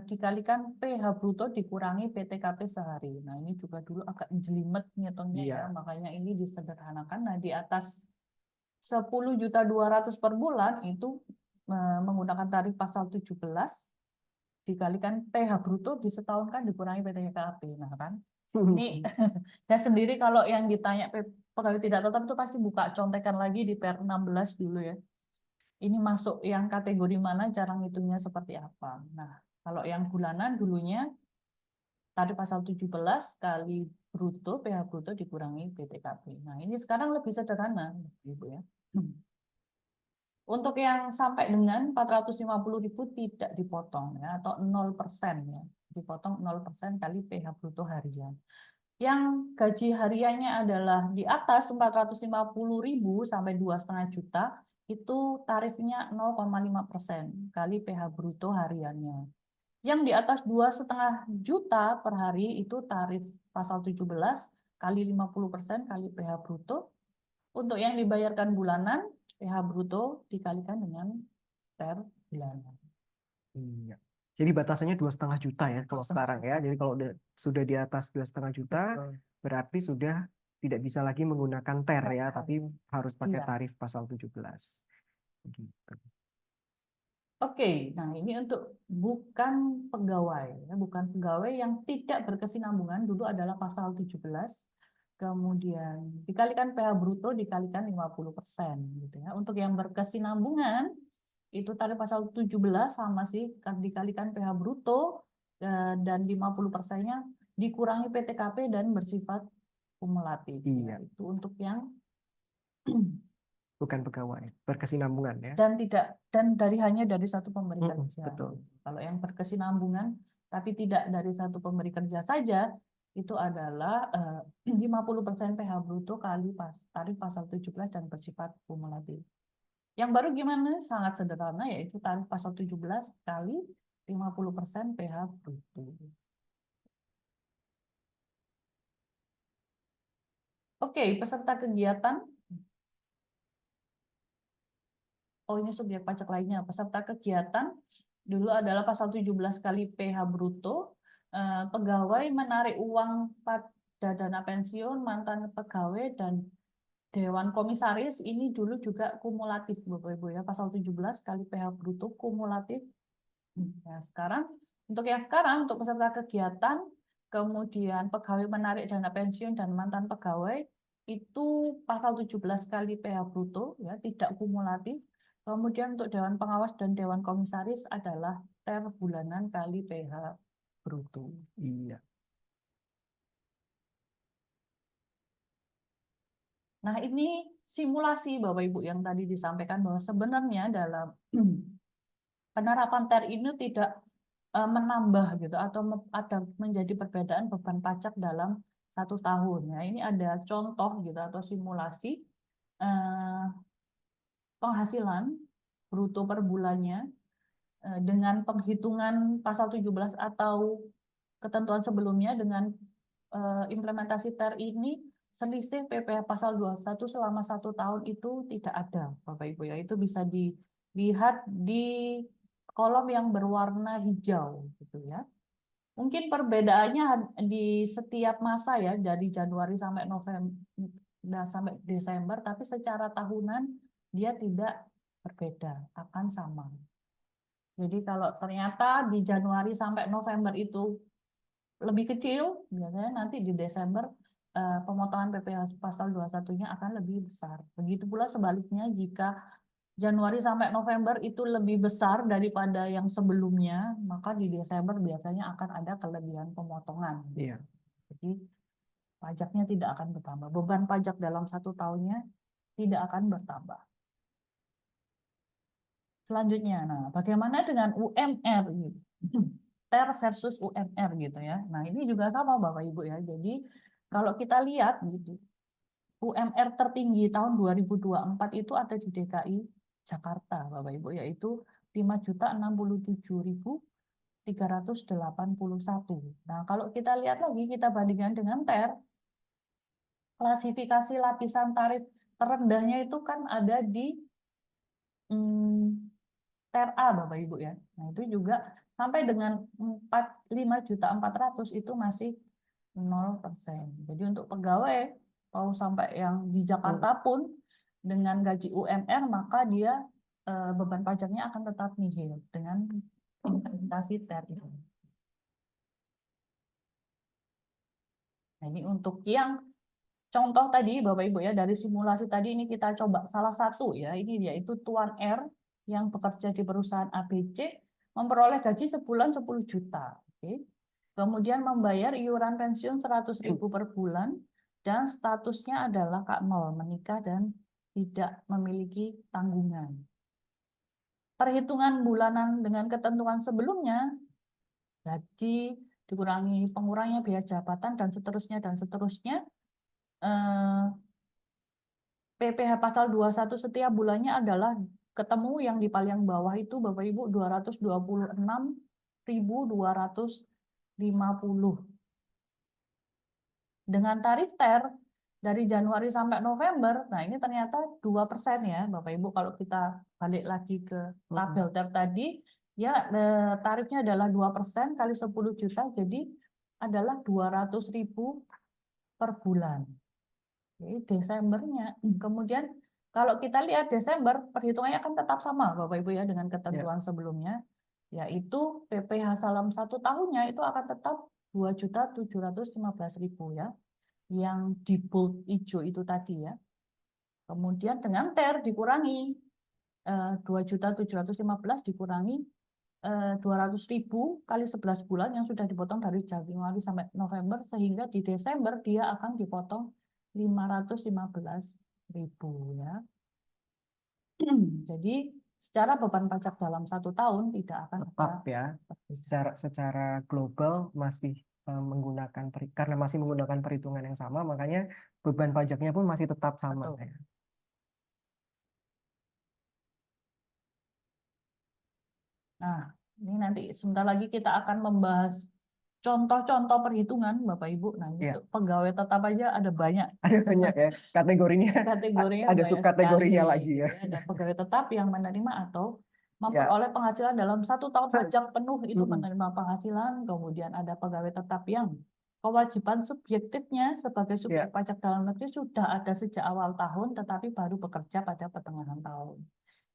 dikalikan PH bruto dikurangi PTKP sehari. Nah ini juga dulu agak jelimet ngitungnya ya, makanya ini disederhanakan. Nah di atas 10.200.000 per bulan itu menggunakan tarif pasal 17 dikalikan PH bruto disetahunkan dikurangi PTKP. Nah kan ini saya sendiri kalau yang ditanya pegawai tidak tetap itu pasti buka contekan lagi di Per 16 dulu ya. Ini masuk yang kategori mana, cara ngitungnya seperti apa. Nah, kalau yang bulanan dulunya tarif pasal 17 kali bruto, PH bruto dikurangi PTKP. Nah, ini sekarang lebih sederhana, Ibu ya. Untuk yang sampai dengan 450.000 tidak dipotong ya, atau 0% ya. dipotong 0% kali PH bruto harian. Yang gaji hariannya adalah di atas 450.000 sampai 2,5 juta, itu tarifnya 0,5% kali PH bruto hariannya. Yang di atas 2,5 juta per hari itu tarif pasal 17 kali 50% kali PH bruto. Untuk yang dibayarkan bulanan, PH bruto dikalikan dengan per bulanan. Iya. Jadi batasannya 2,5 juta ya kalau sekarang ya. Jadi kalau sudah di atas 2,5 juta, Betul. berarti sudah tidak bisa lagi menggunakan TER ya, tapi harus pakai Iya. tarif pasal 17. Gitu. Oke, nah ini untuk bukan pegawai, ya, bukan pegawai yang tidak berkesinambungan dulu adalah pasal 17, kemudian dikalikan PH bruto dikalikan 50% gitu ya. Untuk yang berkesinambungan itu tarif pasal 17 sama sih dikalikan PH bruto dan 50%-nya dikurangi PTKP dan bersifat kumulatif. Iya, Ya, itu untuk yang bukan pegawai, berkesinambungan ya. dan hanya dari satu pemberi kerja. Betul. Kalau yang berkesinambungan tapi tidak dari satu pemberi kerja saja, itu adalah 50% PH bruto kali tarif pasal 17 dan bersifat kumulatif. Yang baru gimana? Sangat sederhana, yaitu tarif pasal 17 kali 50% PH bruto. Oke, peserta kegiatan. Oh, ini subjek pajak lainnya. Peserta kegiatan dulu adalah pasal 17 kali PH bruto. Pegawai menarik uang pada dana pensiun, mantan pegawai, dan Dewan Komisaris ini dulu juga kumulatif, Bapak-Ibu ya. Pasal 17 kali PH bruto kumulatif. Nah, untuk peserta kegiatan, kemudian pegawai menarik dana pensiun dan mantan pegawai, itu pasal 17 kali PH bruto, ya, tidak kumulatif. Kemudian untuk Dewan Pengawas dan Dewan Komisaris adalah TER bulanan kali PH bruto. Iya. Nah, ini simulasi Bapak Ibu yang tadi disampaikan bahwa sebenarnya dalam penerapan TER ini tidak menambah gitu atau ada menjadi perbedaan beban pajak dalam 1 tahun. Nah, ini ada contoh gitu atau simulasi penghasilan bruto per bulannya dengan penghitungan pasal 17 atau ketentuan sebelumnya dengan implementasi TER ini, selisih PPh pasal 21 selama 1 tahun itu tidak ada, Bapak Ibu ya. Itu bisa dilihat di kolom yang berwarna hijau gitu ya. Mungkin perbedaannya di setiap masa ya, dari Januari sampai November dan sampai Desember, tapi secara tahunan dia tidak berbeda, akan sama. Jadi kalau ternyata di Januari sampai November itu lebih kecil, biasanya nanti di Desember pemotongan PPh pasal 21-nya akan lebih besar. Begitu pula sebaliknya jika Januari sampai November itu lebih besar daripada yang sebelumnya, maka di Desember biasanya akan ada kelebihan pemotongan. Iya. Jadi pajaknya tidak akan bertambah. Beban pajak dalam 1 tahunnya tidak akan bertambah. Selanjutnya, nah bagaimana dengan UMR? TER versus UMR gitu ya. Nah ini juga sama Bapak Ibu ya. Jadi kalau kita lihat gitu, UMR tertinggi tahun 2024 itu ada di DKI Jakarta, Bapak Ibu, yaitu 5.067.381. Nah, kalau kita lihat lagi, kita bandingkan dengan TER, klasifikasi lapisan tarif terendahnya itu kan ada di TER A, Bapak Ibu ya. Nah, itu juga sampai dengan 5.400.000 itu masih 0%. Jadi untuk pegawai mau sampai yang di Jakarta pun dengan gaji UMR, maka dia beban pajaknya akan tetap nihil dengan implementasi TER itu. Nah, ini untuk yang contoh tadi Bapak Ibu ya, dari simulasi tadi ini kita coba salah satu ya, ini yaitu Tuan R yang bekerja di perusahaan ABC, memperoleh gaji sebulan 10 juta. Oke. Kemudian membayar iuran pensiun 100.000 per bulan dan statusnya adalah K0, menikah dan tidak memiliki tanggungan. Perhitungan bulanan dengan ketentuan sebelumnya, gaji dikurangi pengurangnya biaya jabatan dan seterusnya dan seterusnya. Eh, PPh pasal 21 setiap bulannya adalah ketemu yang di paling bawah itu Bapak Ibu 226.250. Dengan tarif TER dari Januari sampai November, nah ini ternyata 2% ya Bapak Ibu, kalau kita balik lagi ke tabel TER tadi, ya tarifnya adalah 2% kali 10 juta, jadi adalah 200.000 per bulan. Jadi Desembernya. Kemudian kalau kita lihat Desember, perhitungannya akan tetap sama Bapak Ibu ya dengan ketentuan sebelumnya, yaitu PPh Salam 1 tahunnya itu akan tetap 2.715.000 ya, yang di bold hijau itu tadi ya. Kemudian dengan TER dikurangi 2.715 dikurangi 200.000 kali 11 bulan yang sudah dipotong dari Januari sampai November, sehingga di Desember dia akan dipotong 515.000 ya. Jadi secara beban pajak dalam 1 tahun tidak akan tetap ada ya, secara global masih menggunakan karena masih menggunakan perhitungan yang sama, makanya beban pajaknya pun masih tetap sama. Betul. Ya. Nah, ini nanti sebentar lagi kita akan membahas contoh-contoh perhitungan, Bapak Ibu. Nah, Ya. itu pegawai tetap aja ada banyak. Ada banyak ya kategorinya, Kategorinya ada banyak subkategorinya sekali, lagi gitu ya. ya. Ada pegawai tetap yang menerima atau Ya. memperoleh penghasilan dalam 1 tahun pajak penuh itu menerima penghasilan. Kemudian ada pegawai tetap yang kewajiban subjektifnya sebagai subjek pajak dalam negeri sudah ada sejak awal tahun, tetapi baru bekerja pada pertengahan tahun.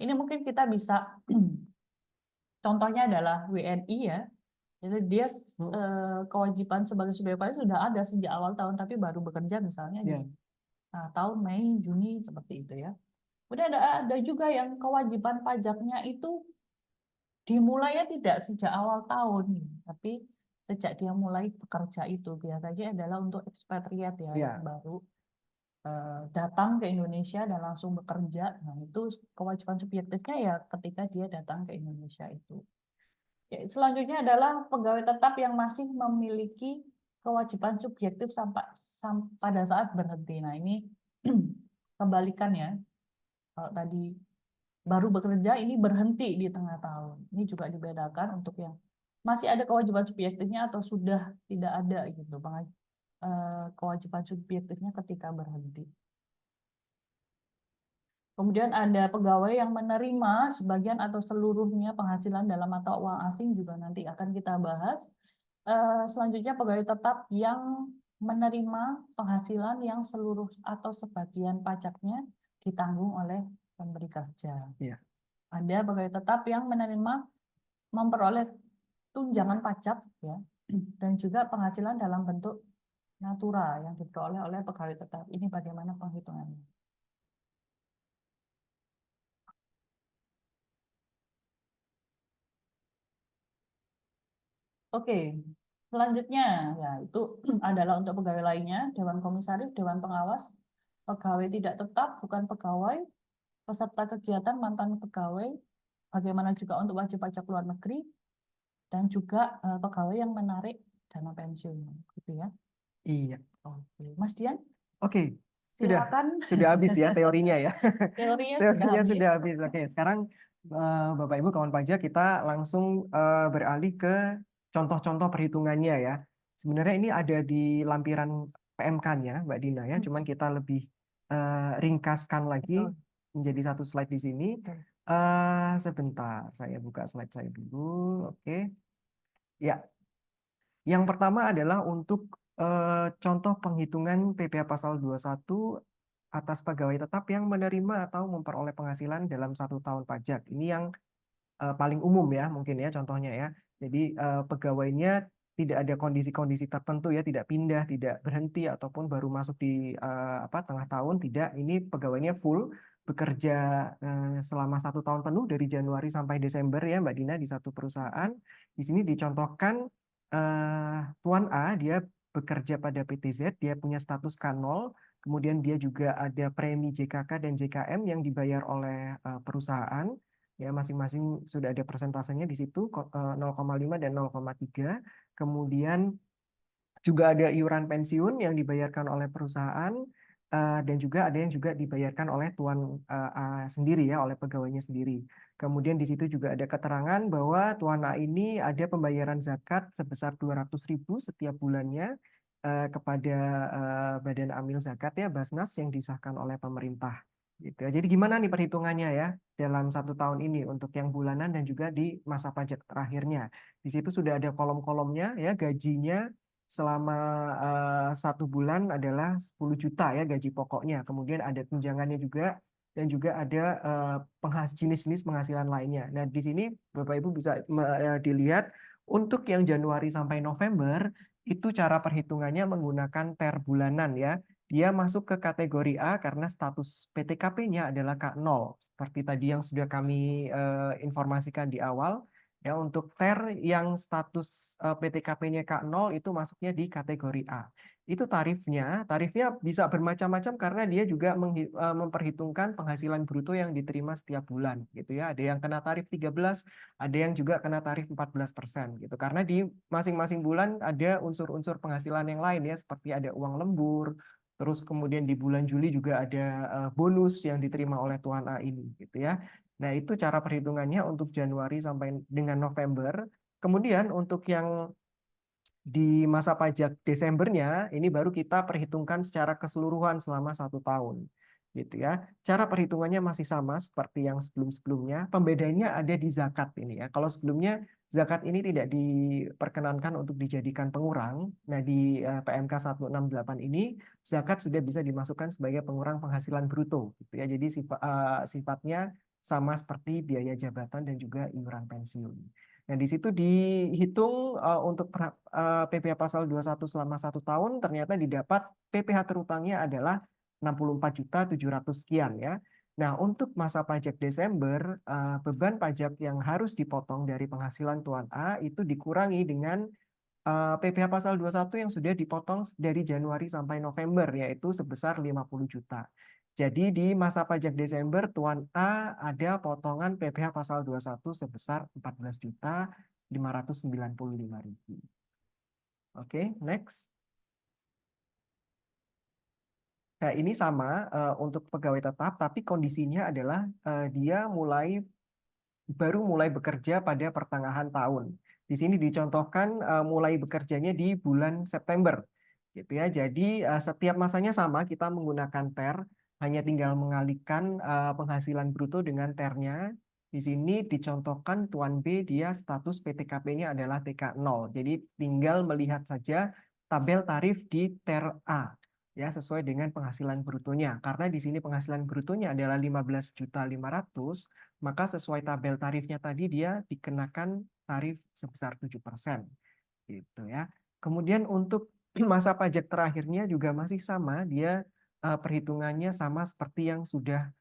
Ini mungkin kita bisa contohnya adalah WNI ya. Jadi dia kewajiban sebagai subjek pajak sudah ada sejak awal tahun, tapi baru bekerja misalnya di tahun Mei, Juni seperti itu ya. Kemudian ada juga yang kewajiban pajaknya itu dimulainya tidak sejak awal tahun, tapi sejak dia mulai bekerja itu biasanya adalah untuk ekspatriat ya, yang baru datang ke Indonesia dan langsung bekerja. Nah, itu kewajiban subjektifnya ya ketika dia datang ke Indonesia itu. Ya, selanjutnya adalah pegawai tetap yang masih memiliki kewajiban subjektif pada saat berhenti. Nah, ini kebalikannya. Kalau tadi baru bekerja, ini berhenti di tengah tahun. Ini juga dibedakan untuk yang masih ada kewajiban subjektifnya atau sudah tidak ada gitu, kewajiban subjektifnya ketika berhenti. Kemudian ada pegawai yang menerima sebagian atau seluruhnya penghasilan dalam mata uang asing, juga nanti akan kita bahas. Selanjutnya pegawai tetap yang menerima penghasilan yang seluruh atau sebagian pajaknya ditanggung oleh pemberi kerja. Ada pegawai tetap yang memperoleh tunjangan pajak ya, dan juga penghasilan dalam bentuk natura yang diperoleh oleh pegawai tetap. Ini bagaimana penghitungannya? Oke, selanjutnya ya itu adalah untuk pegawai lainnya, Dewan Komisaris, Dewan Pengawas, pegawai tidak tetap, bukan pegawai, peserta kegiatan, mantan pegawai, bagaimana juga untuk wajib pajak luar negeri, dan juga pegawai yang menarik dana pensiun, gitu ya. Iya. Oke, Mas Dian. Oke, silakan. sudah habis ya teorinya ya. Teorinya sudah habis. Oke, sekarang Bapak Ibu kawan pajak, kita langsung beralih ke contoh-contoh perhitungannya ya. Sebenarnya ini ada di lampiran PMK-nya Mbak Dina ya, cuman kita lebih ringkaskan lagi menjadi satu slide di sini. Sebentar, saya buka slide saya dulu. Oke. Ya. Yang pertama adalah untuk contoh penghitungan PPh pasal 21 atas pegawai tetap yang menerima atau memperoleh penghasilan dalam 1 tahun pajak. Ini yang paling umum ya mungkin ya contohnya ya. Jadi pegawainya tidak ada kondisi-kondisi tertentu ya, tidak pindah, tidak berhenti ataupun baru masuk di tengah tahun, tidak. Ini pegawainya full bekerja selama 1 tahun penuh dari Januari sampai Desember ya Mbak Dina di satu perusahaan. Di sini dicontohkan Tuan A dia bekerja pada PTZ, dia punya status K0, kemudian dia juga ada premi JKK dan JKM yang dibayar oleh perusahaan. Ya, masing-masing sudah ada persentasenya di situ 0,5 dan 0,3. Kemudian juga ada iuran pensiun yang dibayarkan oleh perusahaan, dan juga ada yang juga dibayarkan oleh tuan A sendiri ya, oleh pegawainya sendiri. Kemudian di situ juga ada keterangan bahwa tuan A ini ada pembayaran zakat sebesar 200.000 setiap bulannya kepada Badan Amil Zakat ya, Basnas, yang disahkan oleh pemerintah. Gitu ya. Jadi gimana nih perhitungannya ya dalam 1 tahun ini untuk yang bulanan dan juga di masa pajak terakhirnya. Di situ sudah ada kolom-kolomnya ya, gajinya selama 1 bulan adalah 10 juta ya gaji pokoknya. Kemudian ada tunjangannya juga dan juga ada jenis-jenis penghasilan lainnya. Nah, di sini Bapak Ibu bisa dilihat untuk yang Januari sampai November itu cara perhitungannya menggunakan TER bulanan ya. Dia masuk ke kategori A karena status PTKP-nya adalah K0. Seperti tadi yang sudah kami informasikan di awal. Ya, untuk TER yang status PTKP-nya K0 itu masuknya di kategori A. Itu tarifnya bisa bermacam-macam karena dia juga memperhitungkan penghasilan bruto yang diterima setiap bulan gitu ya. Ada yang kena tarif 13, ada yang juga kena tarif 14% gitu. Karena di masing-masing bulan ada unsur-unsur penghasilan yang lain ya, seperti ada uang lembur, terus kemudian di bulan Juli juga ada bonus yang diterima oleh tuan A ini gitu ya. Nah, itu cara perhitungannya untuk Januari sampai dengan November. Kemudian untuk yang di masa pajak Desembernya, ini baru kita perhitungkan secara keseluruhan selama 1 tahun. Gitu ya. Cara perhitungannya masih sama seperti yang sebelum-sebelumnya. Pembedanya ada di zakat ini ya. Kalau sebelumnya zakat ini tidak diperkenankan untuk dijadikan pengurang. Nah, di PMK 168 ini zakat sudah bisa dimasukkan sebagai pengurang penghasilan bruto gitu ya. Jadi sifatnya sama seperti biaya jabatan dan juga iuran pensiun. Nah, di situ dihitung untuk PPh pasal 21 selama 1 tahun ternyata didapat PPh terutangnya adalah 64.700 sekian ya. Nah, untuk masa pajak Desember, beban pajak yang harus dipotong dari penghasilan tuan A itu dikurangi dengan PPh pasal 21 yang sudah dipotong dari Januari sampai November, yaitu sebesar 50 juta. Jadi di masa pajak Desember, tuan A ada potongan PPh pasal 21 sebesar 14.595.000. Oke, next. Nah, ini sama untuk pegawai tetap, tapi kondisinya adalah dia baru mulai bekerja pada pertengahan tahun. Di sini dicontohkan mulai bekerjanya di bulan September, gitu ya. Jadi setiap masanya sama, kita menggunakan TER, hanya tinggal mengalihkan penghasilan bruto dengan TER-nya. Di sini dicontohkan tuan B dia status PTKP-nya adalah TK0. Jadi tinggal melihat saja tabel tarif di TER A ya sesuai dengan penghasilan brutonya. Karena di sini penghasilan brutonya adalah 15.500.000, maka sesuai tabel tarifnya tadi dia dikenakan tarif sebesar 7%. Gitu ya. Kemudian untuk masa pajak terakhirnya juga masih sama, dia perhitungannya sama seperti yang sudah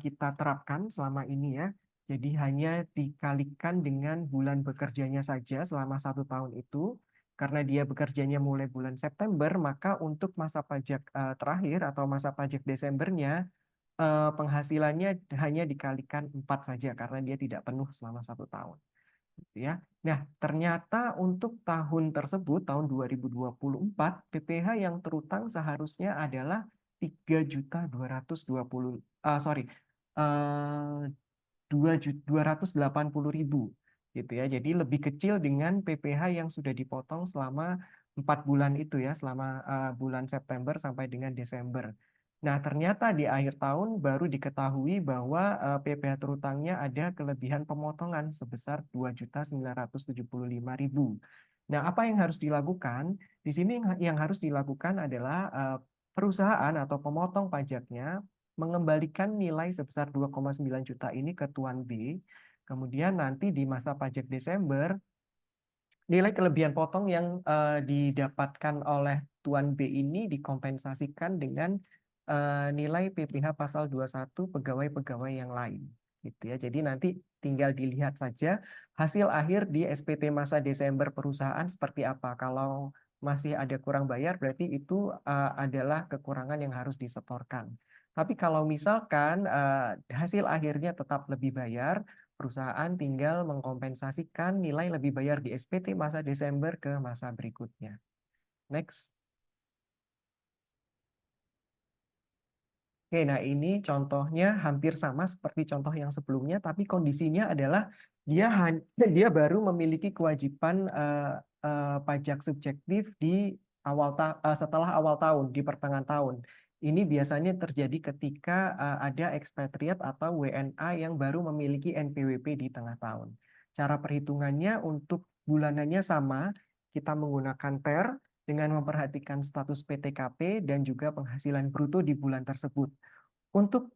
kita terapkan selama ini ya. Jadi hanya dikalikan dengan bulan bekerjanya saja selama 1 tahun itu. Karena dia bekerjanya mulai bulan September, maka untuk masa pajak terakhir atau masa pajak Desembernya penghasilannya hanya dikalikan 4 saja karena dia tidak penuh selama 1 tahun. Gitu ya. Nah, ternyata untuk tahun tersebut, tahun 2024, PPh yang terutang seharusnya adalah 3.220, sorry, 2.280.000 gitu ya. Jadi lebih kecil dengan PPh yang sudah dipotong selama 4 bulan itu ya, selama bulan September sampai dengan Desember. Nah, ternyata di akhir tahun baru diketahui bahwa PPh terutangnya ada kelebihan pemotongan sebesar 2.975.000. Nah, apa yang harus dilakukan? Di sini yang harus dilakukan adalah perusahaan atau pemotong pajaknya mengembalikan nilai sebesar 2,9 juta ini ke tuan B. Kemudian nanti di masa pajak Desember, nilai kelebihan potong yang didapatkan oleh tuan B ini dikompensasikan dengan nilai PPh pasal 21 pegawai-pegawai yang lain. Gitu ya. Jadi nanti tinggal dilihat saja hasil akhir di SPT masa Desember perusahaan seperti apa. Kalau masih ada kurang bayar, berarti itu adalah kekurangan yang harus disetorkan. Tapi kalau misalkan hasil akhirnya tetap lebih bayar, Perusahaan tinggal mengkompensasikan nilai lebih bayar di SPT masa Desember ke masa berikutnya. Next. Oke, nah ini contohnya hampir sama seperti contoh yang sebelumnya, tapi kondisinya adalah dia baru memiliki kewajiban pajak subjektif di setelah awal tahun, di pertengahan tahun. Ini biasanya terjadi ketika ada ekspatriat atau WNA yang baru memiliki NPWP di tengah tahun. Cara perhitungannya untuk bulanannya sama, kita menggunakan TER dengan memperhatikan status PTKP dan juga penghasilan bruto di bulan tersebut. Untuk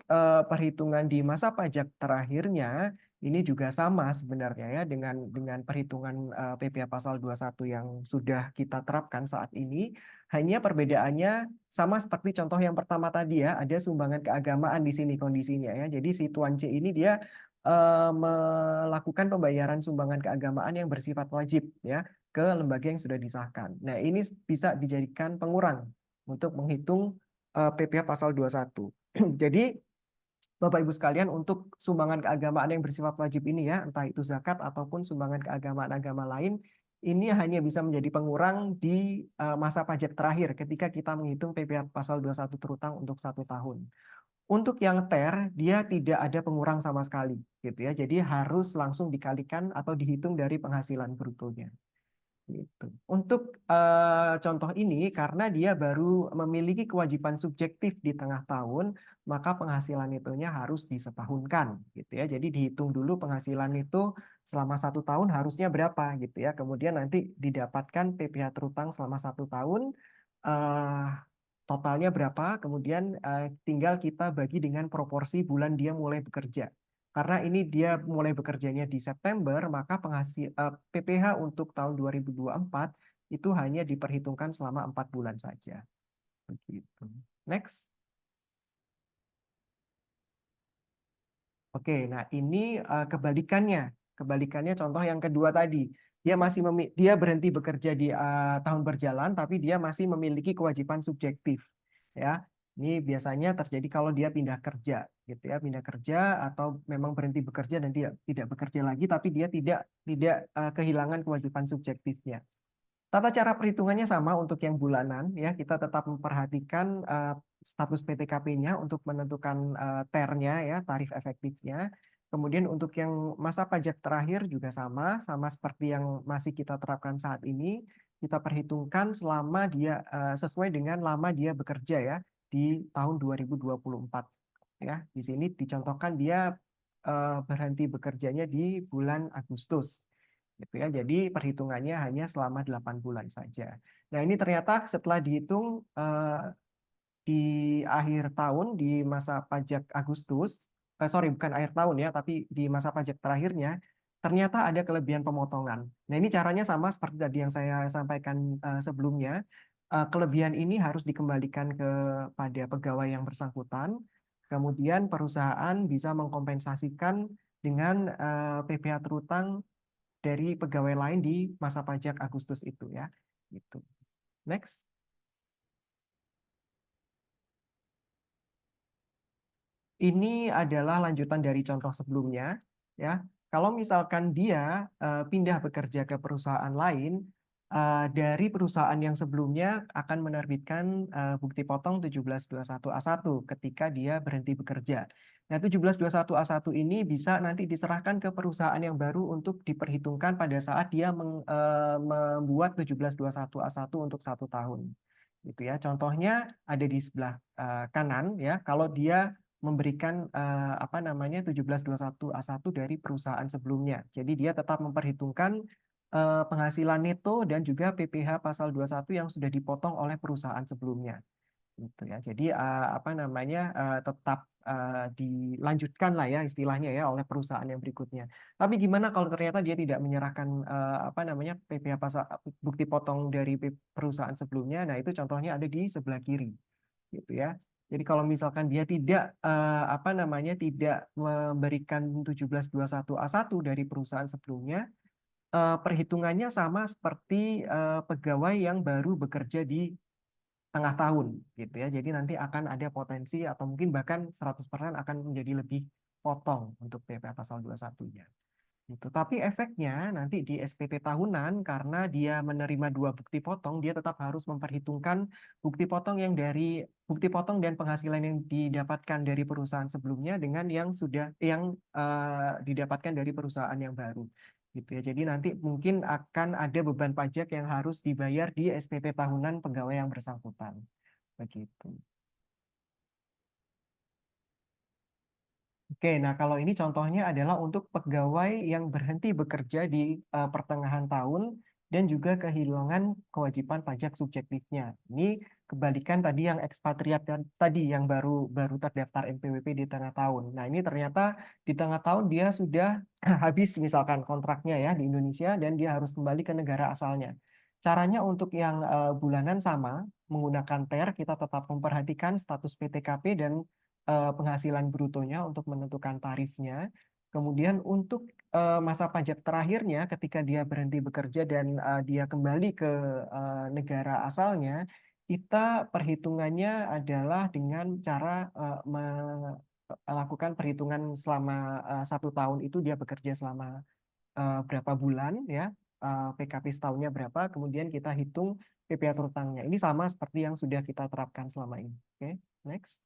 perhitungan di masa pajak terakhirnya, ini juga sama sebenarnya ya dengan perhitungan PPh Pasal 21 yang sudah kita terapkan saat ini. Hanya perbedaannya sama seperti contoh yang pertama tadi ya, ada sumbangan keagamaan di sini kondisinya ya. Jadi si Tuan C ini dia melakukan pembayaran sumbangan keagamaan yang bersifat wajib ya ke lembaga yang sudah disahkan. Nah, ini bisa dijadikan pengurang untuk menghitung PPh Pasal 21. Jadi Bapak Ibu sekalian, untuk sumbangan keagamaan yang bersifat wajib ini ya, entah itu zakat ataupun sumbangan keagamaan agama lain, ini hanya bisa menjadi pengurang di masa pajak terakhir ketika kita menghitung PPh Pasal 21 terutang untuk 1 tahun. Untuk yang TER, dia tidak ada pengurang sama sekali, gitu ya. Jadi harus langsung dikalikan atau dihitung dari penghasilan brutonya. Gitu. Untuk contoh ini, karena dia baru memiliki kewajiban subjektif di tengah tahun, maka penghasilan itunya harus disetahunkan, gitu ya. Jadi dihitung dulu penghasilan itu selama 1 tahun harusnya berapa, gitu ya. Kemudian nanti didapatkan PPh terutang selama 1 tahun, eh, totalnya berapa, kemudian tinggal kita bagi dengan proporsi bulan dia mulai bekerja. Karena ini dia mulai bekerjanya di September, maka PPh untuk tahun 2024 itu hanya diperhitungkan selama 4 bulan saja. Begitu. Next. Oke, nah ini kebalikannya. Kebalikannya contoh yang kedua tadi. Dia berhenti bekerja di tahun berjalan, tapi dia masih memiliki kewajiban subjektif. Ya, ini biasanya terjadi kalau dia pindah kerja, gitu ya, pindah kerja atau memang berhenti bekerja dan tidak bekerja lagi, tapi dia tidak kehilangan kewajiban subjektifnya. Tata cara perhitungannya sama untuk yang bulanan ya, kita tetap memperhatikan status PTKP-nya untuk menentukan TER-nya ya, tarif efektifnya. Kemudian untuk yang masa pajak terakhir juga sama seperti yang masih kita terapkan saat ini, kita perhitungkan selama dia sesuai dengan lama dia bekerja ya di tahun 2024 ya. Di sini dicontohkan dia berhenti bekerjanya di bulan Agustus. Gitu ya. Jadi perhitungannya hanya selama 8 bulan saja. Nah, ini ternyata setelah dihitung di akhir tahun di masa pajak Agustus, sorry bukan akhir tahun ya, tapi di masa pajak terakhirnya ternyata ada kelebihan pemotongan. Nah, ini caranya sama seperti tadi yang saya sampaikan sebelumnya. Kelebihan ini harus dikembalikan kepada pegawai yang bersangkutan. Kemudian perusahaan bisa mengkompensasikan dengan PPh terutang dari pegawai lain di masa pajak Agustus itu ya. Gitu. Next. Ini adalah lanjutan dari contoh sebelumnya ya. Kalau misalkan dia pindah bekerja ke perusahaan lain, dari perusahaan yang sebelumnya akan menerbitkan bukti potong 1721A1 ketika dia berhenti bekerja. Nah, 1721A1 ini bisa nanti diserahkan ke perusahaan yang baru untuk diperhitungkan pada saat dia membuat 1721A1 untuk 1 tahun. Gitu ya. Contohnya ada di sebelah kanan ya. Kalau dia memberikan apa namanya 1721A1 dari perusahaan sebelumnya. Jadi dia tetap memperhitungkan penghasilan neto dan juga PPh pasal 21 yang sudah dipotong oleh perusahaan sebelumnya. Gitu ya. Jadi apa namanya tetap dilanjutkan lah ya istilahnya ya oleh perusahaan yang berikutnya. Tapi gimana kalau ternyata dia tidak menyerahkan apa namanya PPh pasal bukti potong dari perusahaan sebelumnya? Nah, itu contohnya ada di sebelah kiri gitu ya. Jadi kalau misalkan dia tidak apa namanya tidak memberikan 1721A1 dari perusahaan sebelumnya, perhitungannya sama seperti pegawai yang baru bekerja di tengah tahun gitu ya. Jadi nanti akan ada potensi atau mungkin bahkan 100% akan menjadi lebih potong untuk PPh pasal 21-nya. Gitu. Tapi efeknya nanti di SPT tahunan karena dia menerima dua bukti potong, dia tetap harus memperhitungkan bukti potong dan penghasilan yang didapatkan dari perusahaan sebelumnya dengan yang didapatkan dari perusahaan yang baru. Gitu ya. Jadi nanti mungkin akan ada beban pajak yang harus dibayar di SPT tahunan pegawai yang bersangkutan. Begitu. Oke, nah kalau ini contohnya adalah untuk pegawai yang berhenti bekerja di pertengahan tahun dan juga kehilangan kewajiban pajak subjektifnya. Ini kebalikan tadi yang ekspatriat tadi yang baru baru terdaftar NPWP di tengah tahun. Nah, ini ternyata di tengah tahun dia sudah habis misalkan kontraknya ya di Indonesia dan dia harus kembali ke negara asalnya. Caranya untuk yang bulanan sama menggunakan TER, kita tetap memperhatikan status PTKP dan penghasilan brutonya untuk menentukan tarifnya. Kemudian untuk masa pajak terakhirnya ketika dia berhenti bekerja dan dia kembali ke negara asalnya, kita perhitungannya adalah dengan cara melakukan perhitungan selama 1 tahun itu dia bekerja selama berapa bulan ya, PKP setahunnya berapa, kemudian kita hitung PPh terutangnya. Ini sama seperti yang sudah kita terapkan selama ini. Oke, next.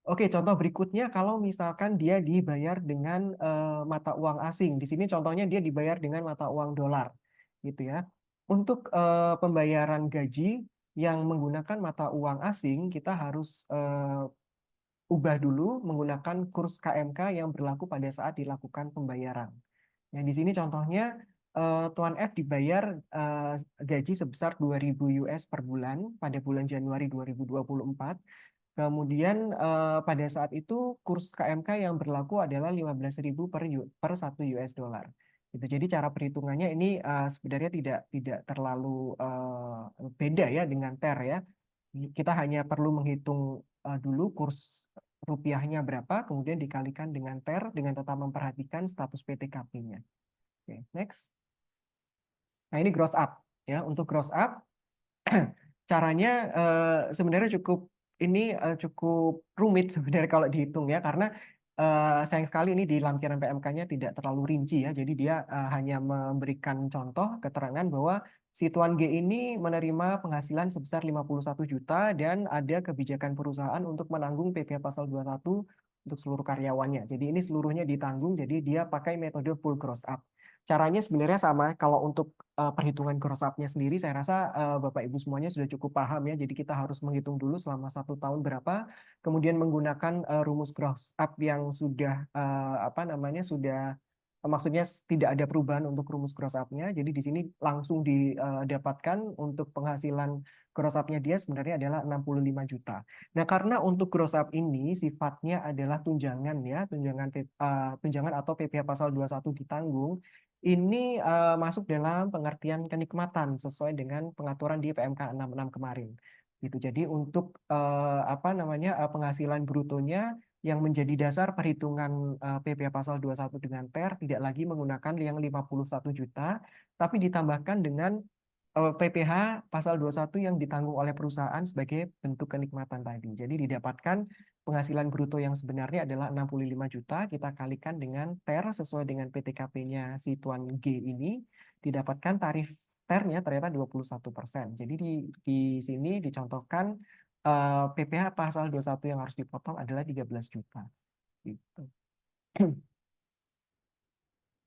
Oke, contoh berikutnya kalau misalkan dia dibayar dengan mata uang asing. Di sini contohnya dia dibayar dengan mata uang dolar, gitu ya. Untuk pembayaran gaji yang menggunakan mata uang asing, kita harus ubah dulu menggunakan kurs KMK yang berlaku pada saat dilakukan pembayaran. Yang di sini contohnya Tuan F dibayar gaji sebesar 2.000 US per bulan pada bulan Januari 2024. Kemudian pada saat itu kurs KMK yang berlaku adalah 15.000 per 1 US dollar. Gitu. Jadi cara perhitungannya ini sebenarnya tidak terlalu beda ya dengan TER ya. Kita hanya perlu menghitung dulu kurs rupiahnya berapa, kemudian dikalikan dengan TER dengan tetap memperhatikan status PTKP-nya. Oke, next. Nah, ini gross up ya. Untuk gross up caranya sebenarnya cukup rumit sebenarnya kalau dihitung ya karena sayang sekali ini di lampiran PMK-nya tidak terlalu rinci ya. Jadi dia hanya memberikan contoh keterangan bahwa si Tuan G ini menerima penghasilan sebesar 51 juta dan ada kebijakan perusahaan untuk menanggung PPh pasal 21 untuk seluruh karyawannya. Jadi ini seluruhnya ditanggung, jadi dia pakai metode full gross up. Caranya sebenarnya sama. Kalau untuk perhitungan gross up-nya sendiri, saya rasa Bapak Ibu semuanya sudah cukup paham ya. Jadi kita harus menghitung dulu selama 1 tahun berapa, kemudian menggunakan rumus gross up yang sudah maksudnya tidak ada perubahan untuk rumus gross up-nya. Jadi di sini langsung didapatkan untuk penghasilan gross up-nya dia sebenarnya adalah 65 juta. Nah, karena untuk gross up ini sifatnya adalah tunjangan ya, tunjangan atau PPh pasal 21 ditanggung, ini masuk dalam pengertian kenikmatan sesuai dengan pengaturan di PMK 66 kemarin. Gitu. Jadi untuk penghasilan brutonya yang menjadi dasar perhitungan PPh pasal 21 dengan TER tidak lagi menggunakan yang 51 juta, tapi ditambahkan dengan PPh pasal 21 yang ditanggung oleh perusahaan sebagai bentuk kenikmatan tadi. Jadi didapatkan penghasilan bruto yang sebenarnya adalah 65 juta, kita kalikan dengan TER sesuai dengan PTKP-nya si Tuan G ini, didapatkan tarif TER-nya ternyata 21%. Jadi di sini dicontohkan PPh pasal 21 yang harus dipotong adalah 13 juta. Gitu.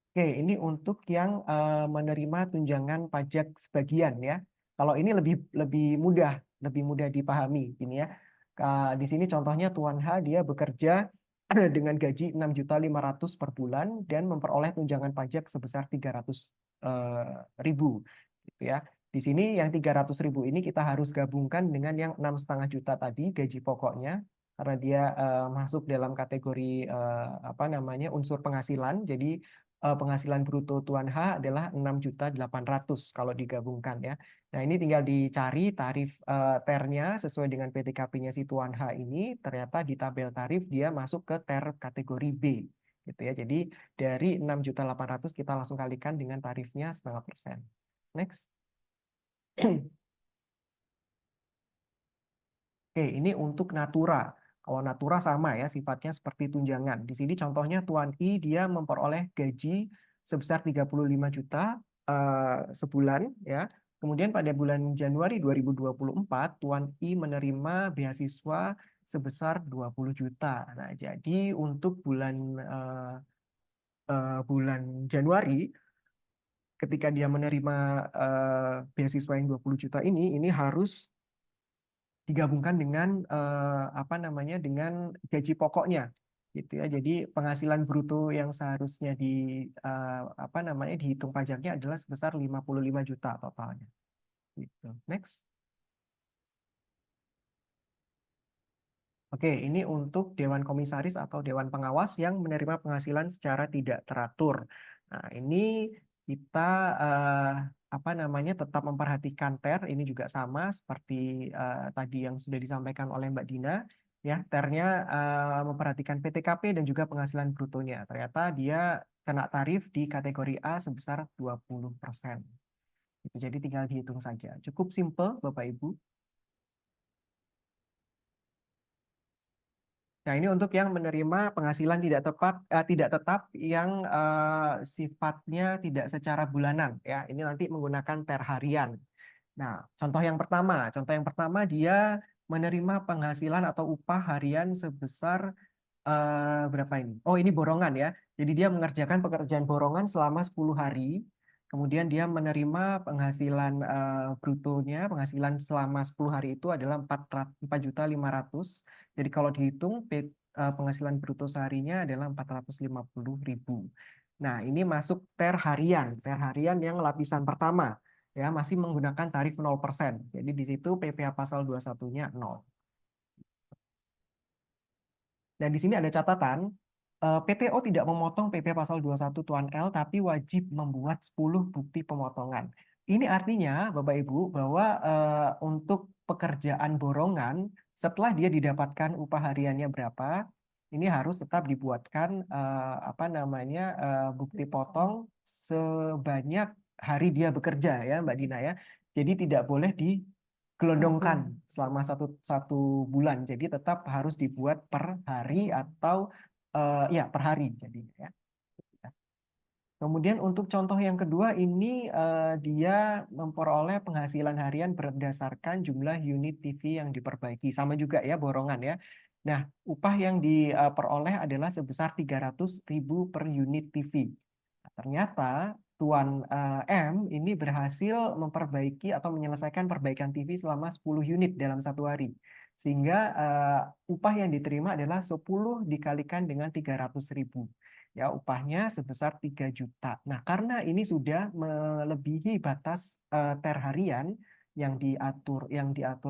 Oke, ini untuk yang menerima tunjangan pajak sebagian ya. Kalau ini lebih mudah dipahami ini ya. Di sini contohnya Tuan H dia bekerja dengan gaji 6.500.000 per bulan dan memperoleh tunjangan pajak sebesar 300.000 gitu ya. Di sini yang 300.000 ini kita harus gabungkan dengan yang 6,5 juta tadi gaji pokoknya karena dia masuk dalam kategori unsur penghasilan. Jadi penghasilan bruto Tuan H adalah 6.800.000 kalau digabungkan ya. Nah, ini tinggal dicari tarif TER-nya sesuai dengan PTKP-nya si Tuan H ini, ternyata di tabel tarif dia masuk ke TER kategori B gitu ya. Jadi dari 6.800.000 kita langsung kalikan dengan tarifnya 0,5%. Next. Oke, ini untuk Natura. Kalau natura sama ya, sifatnya seperti tunjangan. Di sini contohnya Tuan I dia memperoleh gaji sebesar 35 juta sebulan ya. Kemudian pada bulan Januari 2024 Tuan I menerima beasiswa sebesar 20 juta. Nah, jadi untuk bulan Januari ketika dia menerima beasiswa yang 20 juta ini harus digabungkan dengan apa namanya dengan gaji pokoknya gitu ya. Jadi penghasilan bruto yang seharusnya apa namanya dihitung pajaknya adalah sebesar 55 juta totalnya. Gitu. Next. Oke, ini untuk Dewan Komisaris atau Dewan Pengawas yang menerima penghasilan secara tidak teratur. Nah, ini kita apa namanya tetap memperhatikan TER. Ini juga sama seperti tadi yang sudah disampaikan oleh Mbak Dina. Ya, TER-nya memperhatikan PTKP dan juga penghasilan brutonya. Ternyata dia kena tarif di kategori A sebesar 20%. Jadi tinggal dihitung saja. Cukup simple, Bapak Ibu. Nah, ini untuk yang menerima penghasilan tidak tetap yang sifatnya tidak secara bulanan ya. Ini nanti menggunakan TER harian. Nah, contoh yang pertama dia menerima penghasilan atau upah harian sebesar berapa ini? Oh, ini borongan ya. Jadi dia mengerjakan pekerjaan borongan selama 10 hari. Kemudian dia menerima penghasilan brutonya, penghasilan selama 10 hari itu adalah 4.500.000. Jadi kalau dihitung penghasilan bruto seharinya adalah 450.000. Nah, ini masuk TER harian. TER harian yang lapisan pertama ya masih menggunakan tarif 0%. Jadi di situ PPh pasal 21-nya 0. Dan di sini ada catatan, PTO tidak memotong PP pasal 21 Tuan L, tapi wajib membuat 10 bukti pemotongan. Ini artinya, Bapak Ibu, bahwa untuk pekerjaan borongan, setelah dia didapatkan upah hariannya berapa, ini harus tetap dibuatkan apa namanya bukti potong sebanyak hari dia bekerja ya, Mbak Dina ya. Jadi tidak boleh gelondongkan selama satu bulan. Jadi tetap harus dibuat per hari atau ya per hari jadinya ya. Kemudian untuk contoh yang kedua ini dia memperoleh penghasilan harian berdasarkan jumlah unit TV yang diperbaiki. Sama juga ya borongan ya. Nah, upah yang diperoleh adalah sebesar 300.000 per unit TV. Nah, ternyata Tuan M ini berhasil memperbaiki atau menyelesaikan perbaikan TV selama 10 unit dalam satu hari. Sehingga upah yang diterima adalah 10 dikalikan dengan 300.000. Ya, upahnya sebesar 3 juta. Nah, karena ini sudah melebihi batas TER harian yang diatur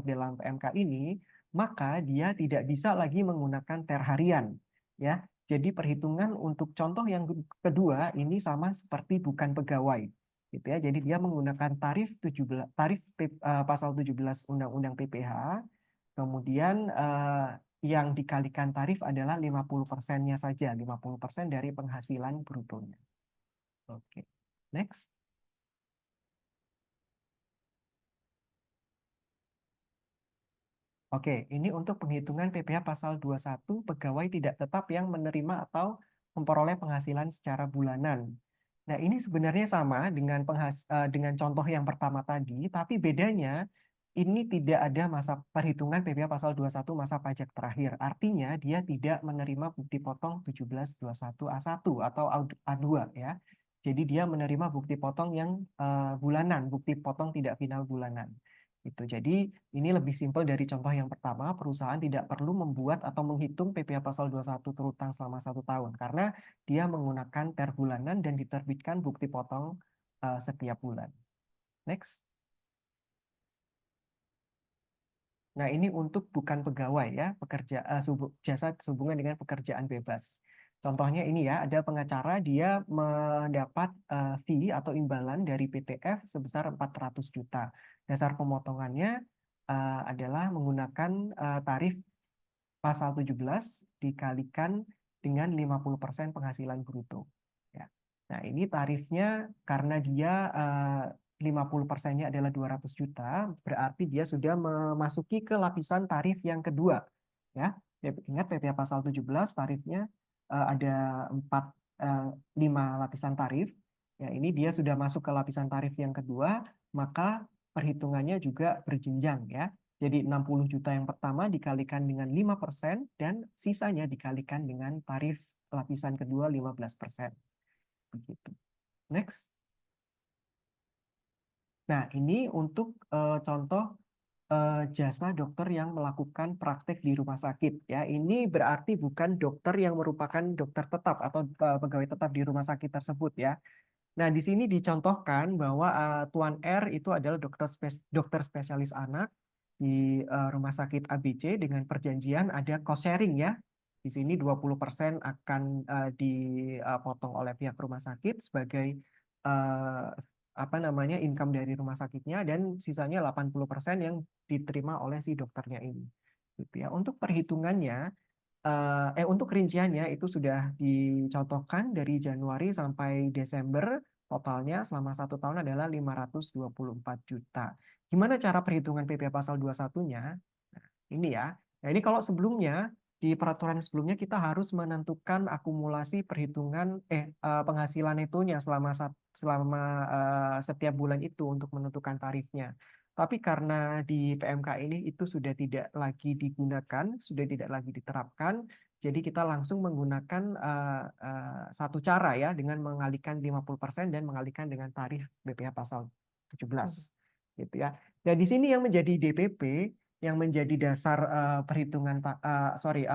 dalam PMK ini, maka dia tidak bisa lagi menggunakan TER harian. Ya, jadi perhitungan untuk contoh yang kedua ini sama seperti bukan pegawai, gitu ya. Jadi dia menggunakan tarif pasal 17 Undang-Undang PPh, kemudian yang dikalikan tarif adalah 50%-nya saja, 50% dari penghasilan brutonya. Oke, next. Oke, ini untuk penghitungan PPh pasal 21 pegawai tidak tetap yang menerima atau memperoleh penghasilan secara bulanan. Nah, ini sebenarnya sama dengan contoh yang pertama tadi, tapi bedanya ini tidak ada masa perhitungan PPh pasal 21 masa pajak terakhir. Artinya dia tidak menerima bukti potong 1721A1 atau A2 ya. Jadi dia menerima bukti potong yang bulanan, bukti potong tidak final bulanan. Itu. Jadi ini lebih simpel dari contoh yang pertama, perusahaan tidak perlu membuat atau menghitung PPh pasal 21 terutang selama 1 tahun karena dia menggunakan TER bulanan dan diterbitkan bukti potong setiap bulan. Next. Nah, ini untuk bukan pegawai ya, jasa sehubungan dengan pekerjaan bebas. Contohnya ini ya, ada pengacara dia mendapat fee atau imbalan dari PTF sebesar 400 juta. Dasar pemotongannya adalah menggunakan tarif pasal 17 dikalikan dengan 50% penghasilan bruto. Ya. Nah, ini tarifnya karena dia 50%-nya adalah 200 juta, berarti dia sudah memasuki ke lapisan tarif yang kedua. Ya. Ya, ingat PPh pasal 17 tarifnya ada 5 lapisan tarif. Ya, ini dia sudah masuk ke lapisan tarif yang kedua, maka perhitungannya juga berjenjang ya. Jadi 60 juta yang pertama dikalikan dengan 5% dan sisanya dikalikan dengan tarif lapisan kedua 15%. Begitu. Next. Nah, ini untuk contoh jasa dokter yang melakukan praktek di rumah sakit ya. Ini berarti bukan dokter yang merupakan dokter tetap atau pegawai tetap di rumah sakit tersebut ya. Nah, di sini dicontohkan bahwa Tuan R itu adalah dokter spesialis anak di rumah sakit ABC dengan perjanjian ada cost sharing ya. Di sini 20% akan dipotong oleh pihak rumah sakit sebagai eh, apa namanya income dari rumah sakitnya dan sisanya 80% yang diterima oleh si dokternya ini. Gitu ya. Untuk perhitungannya untuk rinciannya itu sudah dicontohkan dari Januari sampai Desember, totalnya selama 1 tahun adalah 524 juta. Gimana cara perhitungan PPh pasal 21-nya? Nah, ini ya. Nah, ini kalau sebelumnya di peraturan sebelumnya kita harus menentukan akumulasi perhitungan penghasilan itunya selama setiap bulan itu untuk menentukan tarifnya. Tapi karena di PMK ini itu sudah tidak lagi digunakan, sudah tidak lagi diterapkan, jadi kita langsung menggunakan satu cara ya dengan mengalihkan 50% dan mengalihkan dengan tarif BPh pasal 17 gitu ya. Nah, di sini yang menjadi DPP yang menjadi dasar perhitungan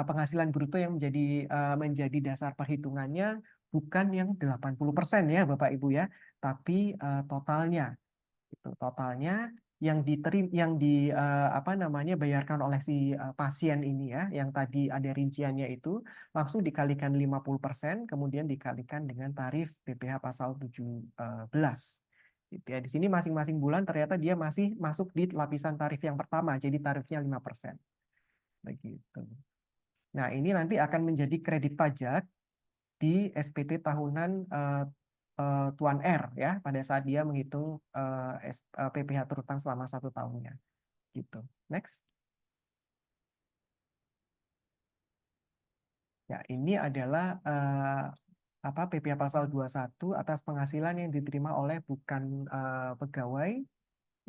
penghasilan bruto yang menjadi dasar perhitungannya bukan yang 80% ya Bapak Ibu ya, tapi totalnya. Itu totalnya yang bayarkan oleh si pasien ini ya, yang tadi ada rinciannya itu langsung dikalikan 50%, kemudian dikalikan dengan tarif BPh pasal 17. Gitu ya. Di sini masing-masing bulan ternyata dia masih masuk di lapisan tarif yang pertama, jadi tarifnya 5%. Begitu. Nah, ini nanti akan menjadi kredit pajak di SPT tahunan Tuan R ya pada saat dia menghitung PPh terutang selama 1 tahunnya gitu. Next. Ya, ini adalah PPh pasal 21 atas penghasilan yang diterima oleh bukan pegawai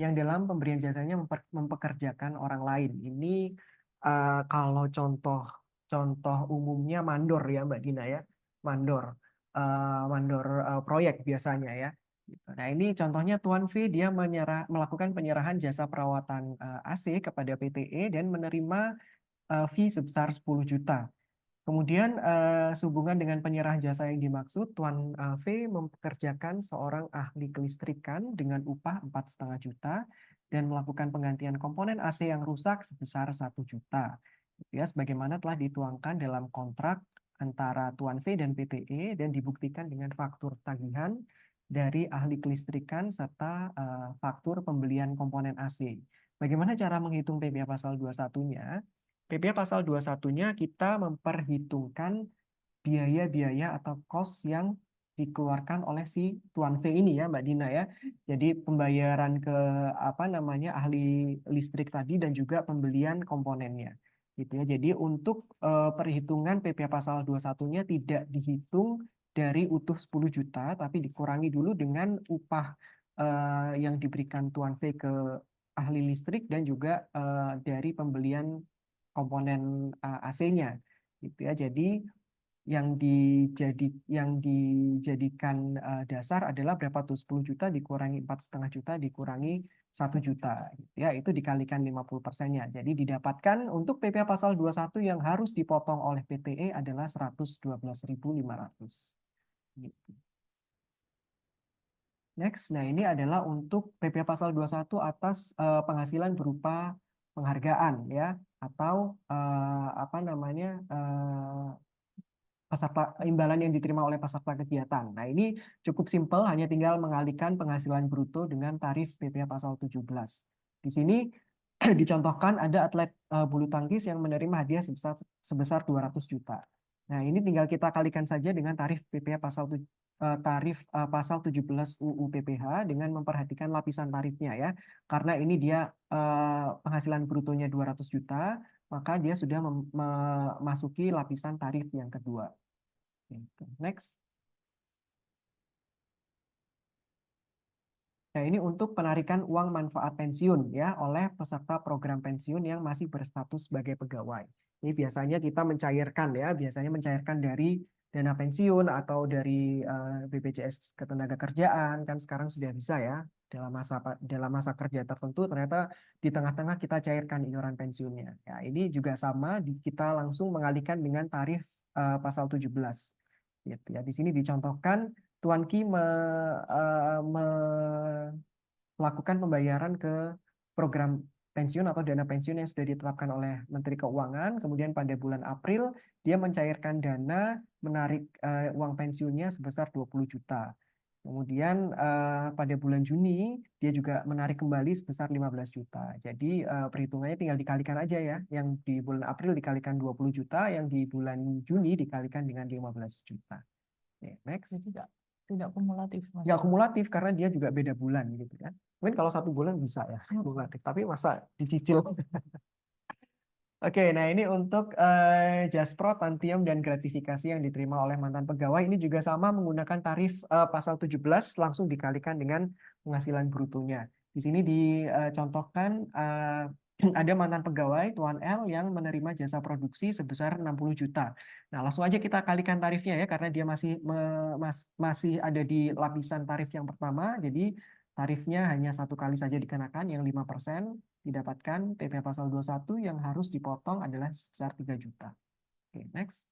yang dalam pemberian jasanya mempekerjakan orang lain. Ini kalau contoh umumnya mandor ya Mbak Dina ya, mandor mandor proyek biasanya ya. Gitu. Nah, ini contohnya Tuan V dia melakukan penyerahan jasa perawatan AC kepada PTE dan menerima fee sebesar 10 juta. Kemudian sehubungan dengan penyerahan jasa yang dimaksud, Tuan V mempekerjakan seorang ahli kelistrikan dengan upah 4,5 juta dan melakukan penggantian komponen AC yang rusak sebesar 1 juta. Ya, sebagaimana telah dituangkan dalam kontrak antara Tuan V dan PTE dan dibuktikan dengan faktur tagihan dari ahli kelistrikan serta faktur pembelian komponen AC. Bagaimana cara menghitung PPh pasal 21-nya? PPh pasal 21-nya kita memperhitungkan biaya-biaya atau cost yang dikeluarkan oleh si Tuan V ini ya Mbak Dina ya. Jadi pembayaran ke ahli listrik tadi dan juga pembelian komponennya. Gitu ya. Jadi untuk perhitungan PPh pasal 21-nya tidak dihitung dari utuh 10 juta tapi dikurangi dulu dengan upah yang diberikan Tuan V ke ahli listrik dan juga dari pembelian komponen AC-nya gitu ya. Jadi yang dijadikan dasar adalah berapa tuh 10 juta dikurangi 4,5 juta dikurangi 1 juta gitu ya, itu dikalikan 50%-nya. Jadi didapatkan untuk PPh pasal 21 yang harus dipotong oleh PTE adalah 112.500 gitu. Next, nah ini adalah untuk PPh pasal 21 atas penghasilan berupa penghargaan ya atau peserta imbalan yang diterima oleh peserta kegiatan. Nah, ini cukup simpel, hanya tinggal mengalihkan penghasilan bruto dengan tarif PPh pasal 17. Di sini dicontohkan ada atlet bulu tangkis yang menerima hadiah sebesar 200 juta. Nah, ini tinggal kita kalikan saja dengan tarif PPh pasal 17 UU PPh dengan memperhatikan lapisan tarifnya ya. Karena ini dia penghasilan brutonya 200 juta, maka dia sudah memasuki lapisan tarif yang kedua. Gitu. Next. Nah, ini untuk penarikan uang manfaat pensiun ya oleh peserta program pensiun yang masih berstatus sebagai pegawai. Ini biasanya kita mencairkan ya, biasanya mencairkan dari dana pensiun atau dari BPJS Ketenagakerjaan, kan sekarang sudah bisa ya dalam masa kerja tertentu ternyata di tengah-tengah kita cairkan iuran pensiunnya. Ya, ini juga sama kita langsung mengalihkan dengan tarif pasal 17. Gitu ya. Di sini dicontohkan Tuan Ki melakukan pembayaran ke program pensiun atau dana pensiun yang sudah ditetapkan oleh Menteri Keuangan. Kemudian pada bulan April, dia mencairkan dana menarik uang pensiunnya sebesar 20 juta. Kemudian pada bulan Juni, dia juga menarik kembali sebesar 15 juta. Jadi perhitungannya tinggal dikalikan aja ya. Yang di bulan April dikalikan 20 juta, yang di bulan Juni dikalikan dengan 15 juta. Oke, next. Jadi tidak kumulatif, Mas. Nggak kumulatif karena dia juga beda bulan gitu kan. Mungkin kalau 1 bulan bisa ya kumulatif, tapi masa dicicil. Oke, nah ini untuk Jaspro, Tantium, dan gratifikasi yang diterima oleh mantan pegawai. Ini juga sama menggunakan tarif pasal 17 langsung dikalikan dengan penghasilan brutonya. Di sini dicontohkan ada mantan pegawai, Tuan L, yang menerima jasa produksi sebesar 60 juta. Nah, langsung aja kita kalikan tarifnya ya, karena dia masih ada di lapisan tarif yang pertama. Jadi tarifnya hanya 1 kali saja dikenakan, yang 5%. Didapatkan PP pasal 21 yang harus dipotong adalah sebesar 3 juta. Oke, next.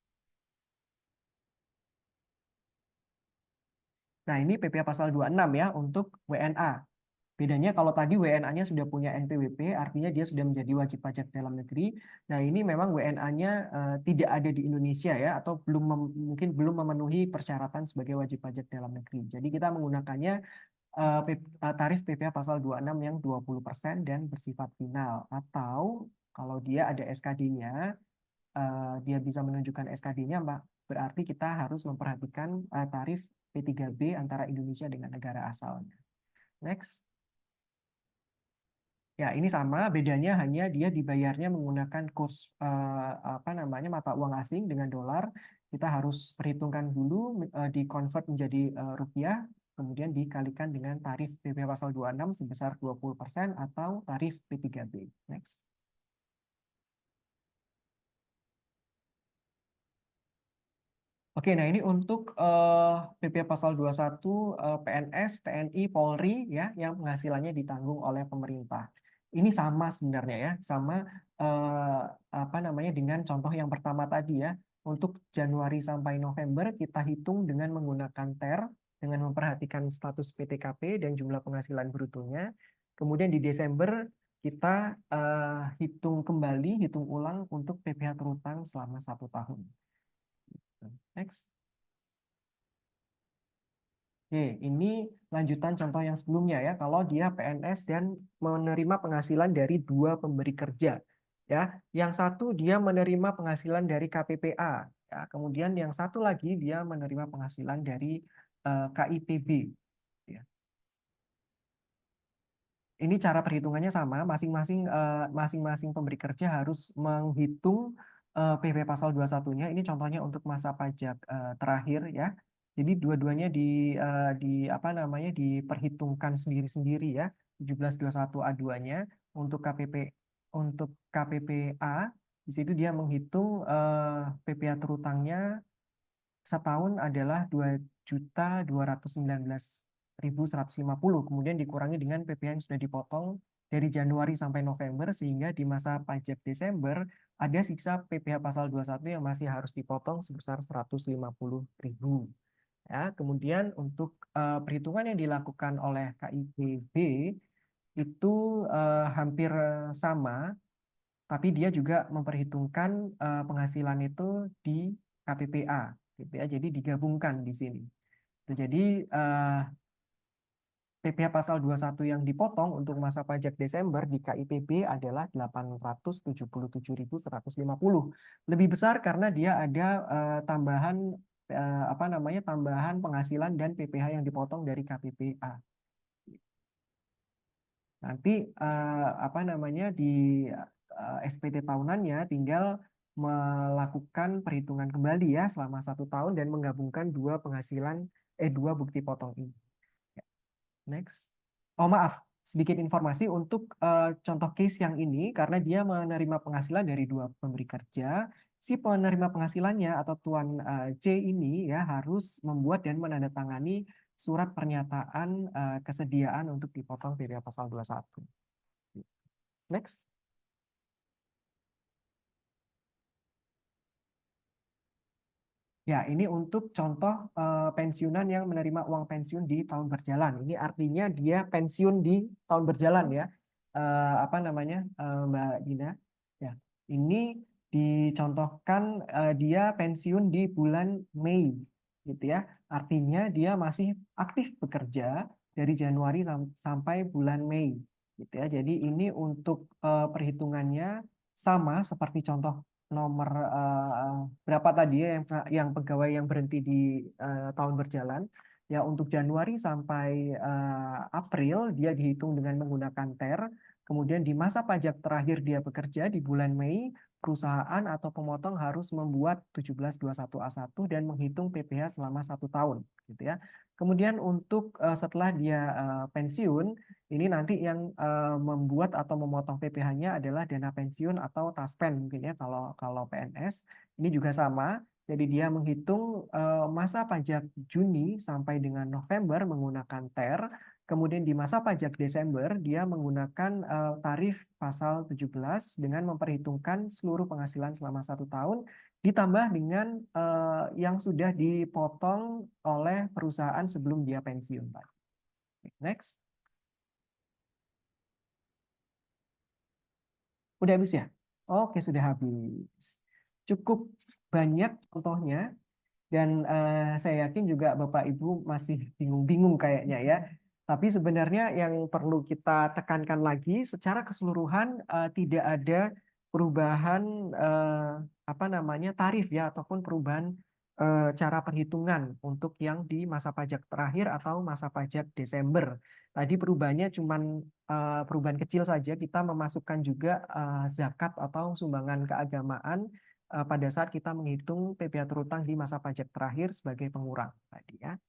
Nah, ini PP pasal 26 ya untuk WNA. Bedanya kalau tadi WNA-nya sudah punya NPWP, artinya dia sudah menjadi wajib pajak dalam negeri. Nah, ini memang WNA-nya tidak ada di Indonesia ya, atau mungkin belum memenuhi persyaratan sebagai wajib pajak dalam negeri. Jadi kita menggunakannya tarif PPh pasal 26 yang 20% dan bersifat final. Atau kalau dia ada SKD-nya, dia bisa menunjukkan SKD-nya, berarti kita harus memperhatikan tarif P3B antara Indonesia dengan negara asalnya. Next. Ya, ini sama, bedanya hanya dia dibayarnya menggunakan kurs mata uang asing dengan dolar. Kita harus perhitungkan dulu, di-convert menjadi rupiah, kemudian dikalikan dengan tarif PP pasal 26 sebesar 20% atau tarif P3B. Next. Oke, nah ini untuk PP pasal 21 PNS, TNI, Polri ya yang penghasilannya ditanggung oleh pemerintah. Ini sama sebenarnya ya, sama dengan contoh yang pertama tadi ya. Untuk Januari sampai November kita hitung dengan menggunakan TER dengan memperhatikan status PTKP dan jumlah penghasilan brutonya. Kemudian di Desember kita hitung ulang untuk PPh terutang selama 1 tahun. Next. Oke, ini lanjutan contoh yang sebelumnya ya. Kalau dia PNS dan menerima penghasilan dari 2 pemberi kerja, ya. Yang satu dia menerima penghasilan dari KPPA, ya. Kemudian yang satu lagi dia menerima penghasilan dari KIPB. Ya. Ini cara perhitungannya sama, masing-masing pemberi kerja harus menghitung PP pasal 21-nya. Ini contohnya untuk masa pajak terakhir ya. Jadi dua-duanya diperhitungkan sendiri-sendiri ya. 1721A2-nya untuk KPPA di situ dia menghitung PPh terutangnya setahun adalah 2.219.150, kemudian dikurangi dengan PPh yang sudah dipotong dari Januari sampai November, sehingga di masa pajak Desember ada sisa PPh pasal 21 yang masih harus dipotong sebesar 150.000. Ya, kemudian untuk perhitungan yang dilakukan oleh KIPB itu hampir sama, tapi dia juga memperhitungkan penghasilan itu di KPPA. Gitu ya. Jadi digabungkan di sini. Jadi PPh pasal 21 yang dipotong untuk masa pajak Desember di KIPB adalah 877.150. Lebih besar karena dia ada tambahan tambahan penghasilan dan PPh yang dipotong dari KPPA. Nanti SPT tahunannya, tinggal melakukan perhitungan kembali ya selama 1 tahun dan menggabungkan dua bukti potong ini. Next. Oh maaf, sedikit informasi untuk contoh case yang ini karena dia menerima penghasilan dari dua pemberi kerja. Si penerima penghasilannya atau Tuan C ini ya harus membuat dan menandatangani surat pernyataan kesediaan untuk dipotong PPh pasal 21. Next. Ya, ini untuk contoh pensiunan yang menerima uang pensiun di tahun berjalan. Ini artinya dia pensiun di tahun berjalan ya. Apa namanya, Mbak Dina? Ya, ini dicontohkan dia pensiun di bulan Mei, gitu ya. Artinya dia masih aktif bekerja dari Januari sampai bulan Mei, gitu ya. Jadi ini untuk perhitungannya sama seperti contoh nomor berapa tadi ya yang pegawai yang berhenti di tahun berjalan ya. Untuk Januari sampai April dia dihitung dengan menggunakan TER, kemudian di masa pajak terakhir dia bekerja di bulan Mei, perusahaan atau pemotong harus membuat 1721A1 dan menghitung PPh selama 1 tahun gitu ya. Kemudian untuk setelah dia pensiun, ini nanti yang membuat atau memotong PPh-nya adalah dana pensiun atau taspen mungkin ya kalau PNS. Ini juga sama. Jadi dia menghitung masa pajak Juni sampai dengan November menggunakan TER. Kemudian di masa pajak Desember dia menggunakan tarif pasal 17 dengan memperhitungkan seluruh penghasilan selama 1 tahun ditambah dengan yang sudah dipotong oleh perusahaan sebelum dia pensiun. Next. Udah habis ya? Oke, sudah habis. Cukup banyak contohnya dan saya yakin juga Bapak Ibu masih bingung-bingung kayaknya ya. Tapi sebenarnya yang perlu kita tekankan lagi secara keseluruhan tidak ada perubahan apa namanya tarif ya ataupun perubahan cara perhitungan untuk yang di masa pajak terakhir atau masa pajak Desember. Tadi perubahannya cuman perubahan kecil saja, kita memasukkan juga zakat atau sumbangan keagamaan pada saat kita menghitung PPh terutang di masa pajak terakhir sebagai pengurang tadi ya.